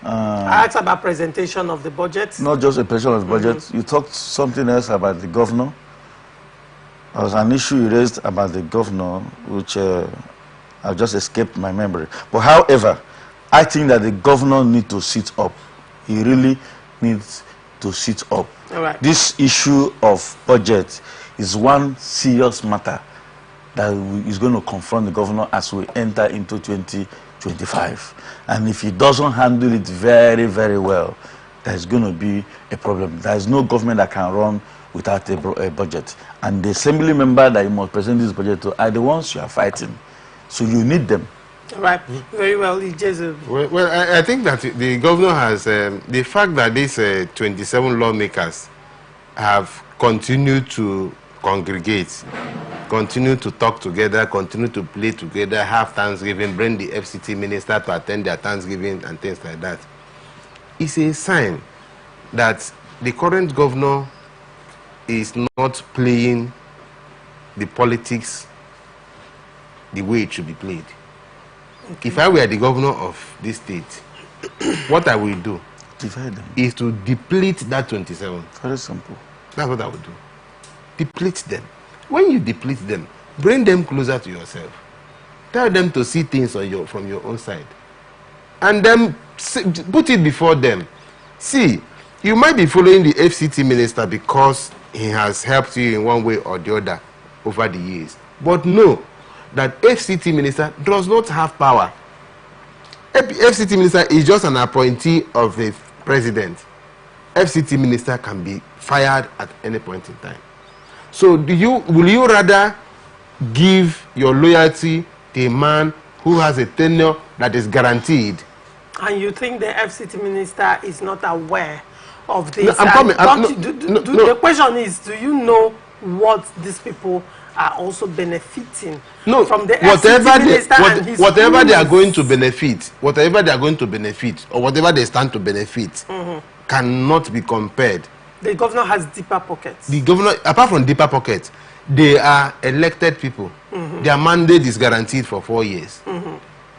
I asked about presentation of the budget. Not just a presentation of the budget. You talked something else about the governor. There was an issue you raised about the governor, which I just escaped my memory. But however, I think that the governor needs to sit up. He really needs to sit up. All right. This issue of budget is one serious matter that is going to confront the governor as we enter into 2025. And if he doesn't handle it very, very well, there's going to be a problem. There is no government that can run without a budget. And the assembly member that you must present this budget to are the ones you are fighting. So you need them. All right. Very well, Well, I think that the governor has, the fact that these 27 lawmakers have continued to congregate, continue to talk together, continue to play together, have Thanksgiving, bring the FCT minister to attend their Thanksgiving and things like that. It's a sign that the current governor is not playing the politics the way it should be played. Okay. If I were the governor of this state, what I will do is to deplete that 27. Very simple. That's what I would do. Deplete them. When you deplete them, bring them closer to yourself. Tell them to see things on from your own side. And then put it before them. See, you might be following the FCT minister because he has helped you in one way or the other over the years. But know that FCT minister does not have power. FCT minister is just an appointee of the president. FCT minister can be fired at any point in time. So will you rather give your loyalty to a man who has a tenure that is guaranteed? And you think the FCT minister is not aware of this? No, I'm coming. The question is, do you know what these people are also benefiting from the FCT minister and his whatever they are going to benefit, whatever they are going to benefit, or whatever they stand to benefit, cannot be compared. The governor has deeper pockets. The governor, apart from deeper pockets, they are elected people. Their mandate is guaranteed for 4 years.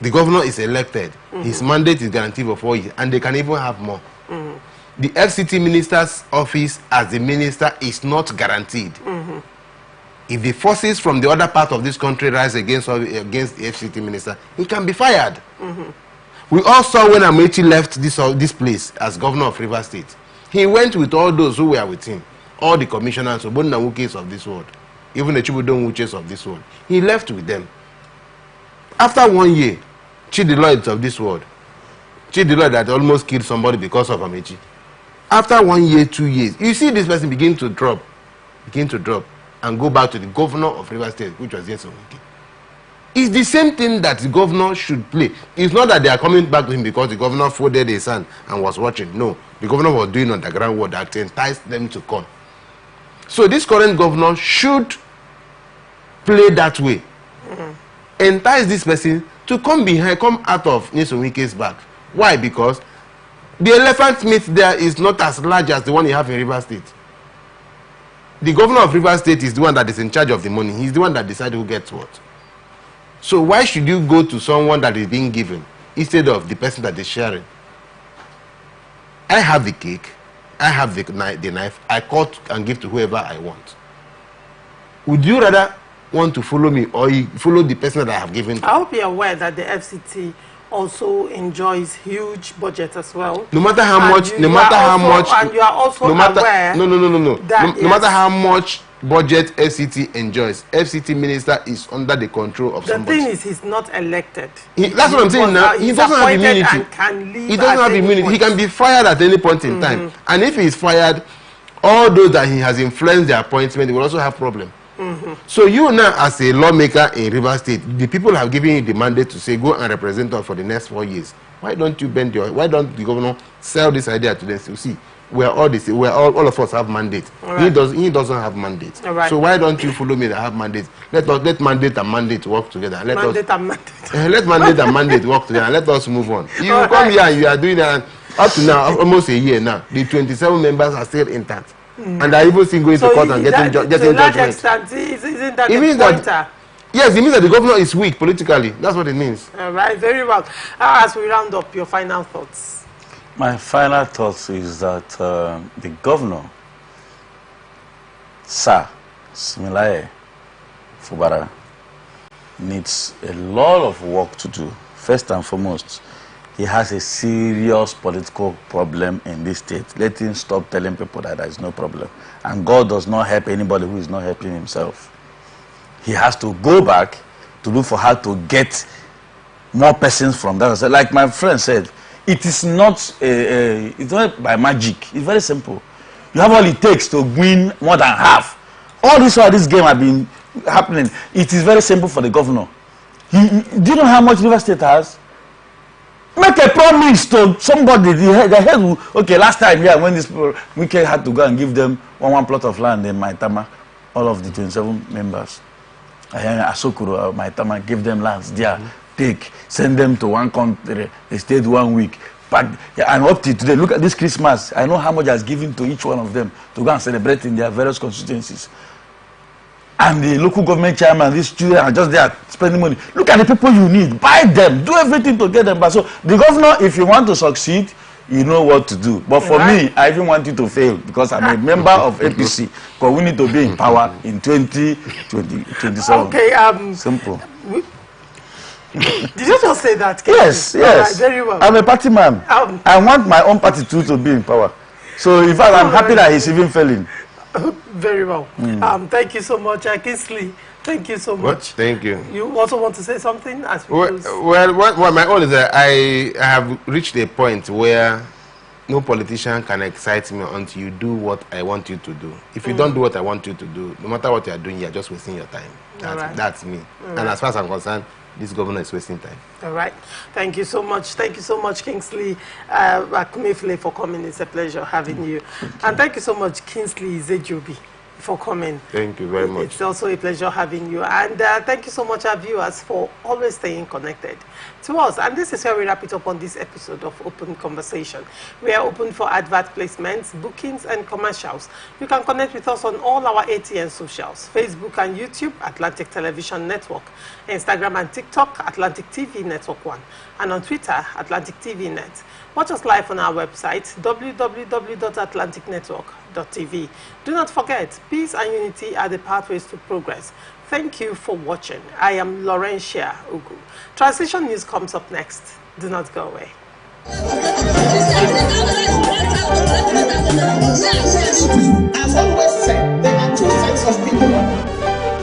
The governor is elected. His mandate is guaranteed for 4 years, and they can even have more. The FCT minister's office as the minister is not guaranteed. If the forces from the other part of this country rise against the FCT minister, he can be fired. We all saw when Amechi left this place as governor of Rivers State. He went with all those who were with him, all the commissioners, Obonawukes of this world, even the Chibudon Wuches of this world. He left with them. After 1 year, Chidi Lloyd of this world, Chidi Lloyd that almost killed somebody because of Amechi. After 1 year, 2 years, you see this person begin to drop, and go back to the governor of Rivers State, which was Yeso Wike. It's the same thing that the governor should play. It's not that they are coming back to him because the governor folded his hand and was watching. No, the governor was doing underground work that enticed them to come. So this current governor should play that way. Entice this person to come out of Nyesom back. Why? Because the elephant meat there is not as large as the one you have in Rivers State. The governor of Rivers State is the one that is in charge of the money. He's the one that decides who gets what. So why should you go to someone that is being given instead of the person that is sharing? I have the cake, I have the knife, I cut and give to whoever I want. Would you rather want to follow me or you follow the person that I have given to? I hope you're aware that the FCT also enjoys huge budget as well. No matter how much, and you are also aware. No matter how much budget FCT enjoys, FCT minister is under the control of somebody. The thing is, he's not elected. That's what I'm saying now. He doesn't have immunity. He doesn't have immunity. He can be fired at any point in time. And if he is fired, all those that he has influenced the appointment, he will also have problem. So you now, as a lawmaker in Rivers State, the people have given you the mandate to say, go and represent us for the next 4 years. Why don't you bend your? Why don't the governor sell this idea to them? So see, all of us have mandate. Right. He doesn't have mandate. Right. So why don't you follow me that have mandate? Let mandate and mandate work together. Let mandate and mandate work together. And let us move on. You come here and you are doing that. Up to now, almost a year now, the 27 members are still intact. And are even still going to court and getting judgment. Isn't that it means pointer? That, yes, it means that the governor is weak politically. That's what it means. All right, very well. As we round up, your final thoughts. My final thoughts is that the governor, Sir Similaye Fubara, needs a lot of work to do. First and foremost, he has a serious political problem in this state. Let him stop telling people that there is no problem. And God does not help anybody who is not helping himself. He has to go back to look for how to get more persons from that. So like my friend said, it is not it's not by magic. It's very simple. You have all it takes to win more than half. All this while this game has been happening, it is very simple for the governor. Do you know how much Rivers State has? Make a promise to somebody. The head. Okay, last time, yeah, when this Wike had to go and give them one plot of land in Maitama, all of the 27 members. Asokoro, Maitama, give them lands there. Take, send them to one country. They stayed 1 week. But and up to today, look at this Christmas. I know how much has given to each one of them to go and celebrate in their various constituencies. And the local government chairman, these children are just there spending money. Look at the people you need. Buy them. Do everything to get them back. So the governor, if you want to succeed, you know what to do. But for me, I even want you to fail because I'm a member of APC. Because we need to be in power in 2027. Okay. Simple. Did you just say that? Yes. Right, very well. I'm a party man. I want my own party too to be in power. So in fact, I'm happy that he's even failing. Very well. Thank you so much, Kingsley. Thank you so much. Thank you. You also want to say something? As we well, my own is that I have reached a point where no politician can excite me until you do what I want you to do. If you don't do what I want you to do, no matter what you are doing, you are just wasting your time. That's me. And as far as I'm concerned, this governor is wasting time. All right. Thank you so much. Thank you so much, Kingsley Akumefle, for coming. It's a pleasure having you. And thank you so much, Kingsley Zejobi, for coming. Thank you very much. It's also a pleasure having you. And thank you so much, our viewers, for always staying connected to us. And this is where we wrap it up on this episode of Open Conversation. We are open for advert placements, bookings, and commercials. You can connect with us on all our ATN socials, Facebook and YouTube, Atlantic Television Network, Instagram and TikTok, Atlantic TV Network 1, and on Twitter, Atlantic TV Net. Watch us live on our website, www.atlanticnetwork.tv. Do not forget, peace and unity are the pathways to progress. Thank you for watching. I am Laurentia Ugu. Transition News comes up next. Do not go away. As always said, there are two sets of people,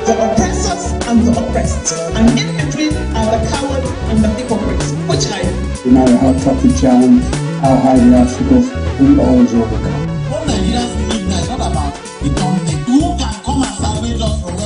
the oppressors and the oppressed, and in between are the coward and the hypocrites. Which are you? No matter how tough the challenge, how high the obstacles, we always overcome. What Nigerians need now is not about the company who can come and salvage us from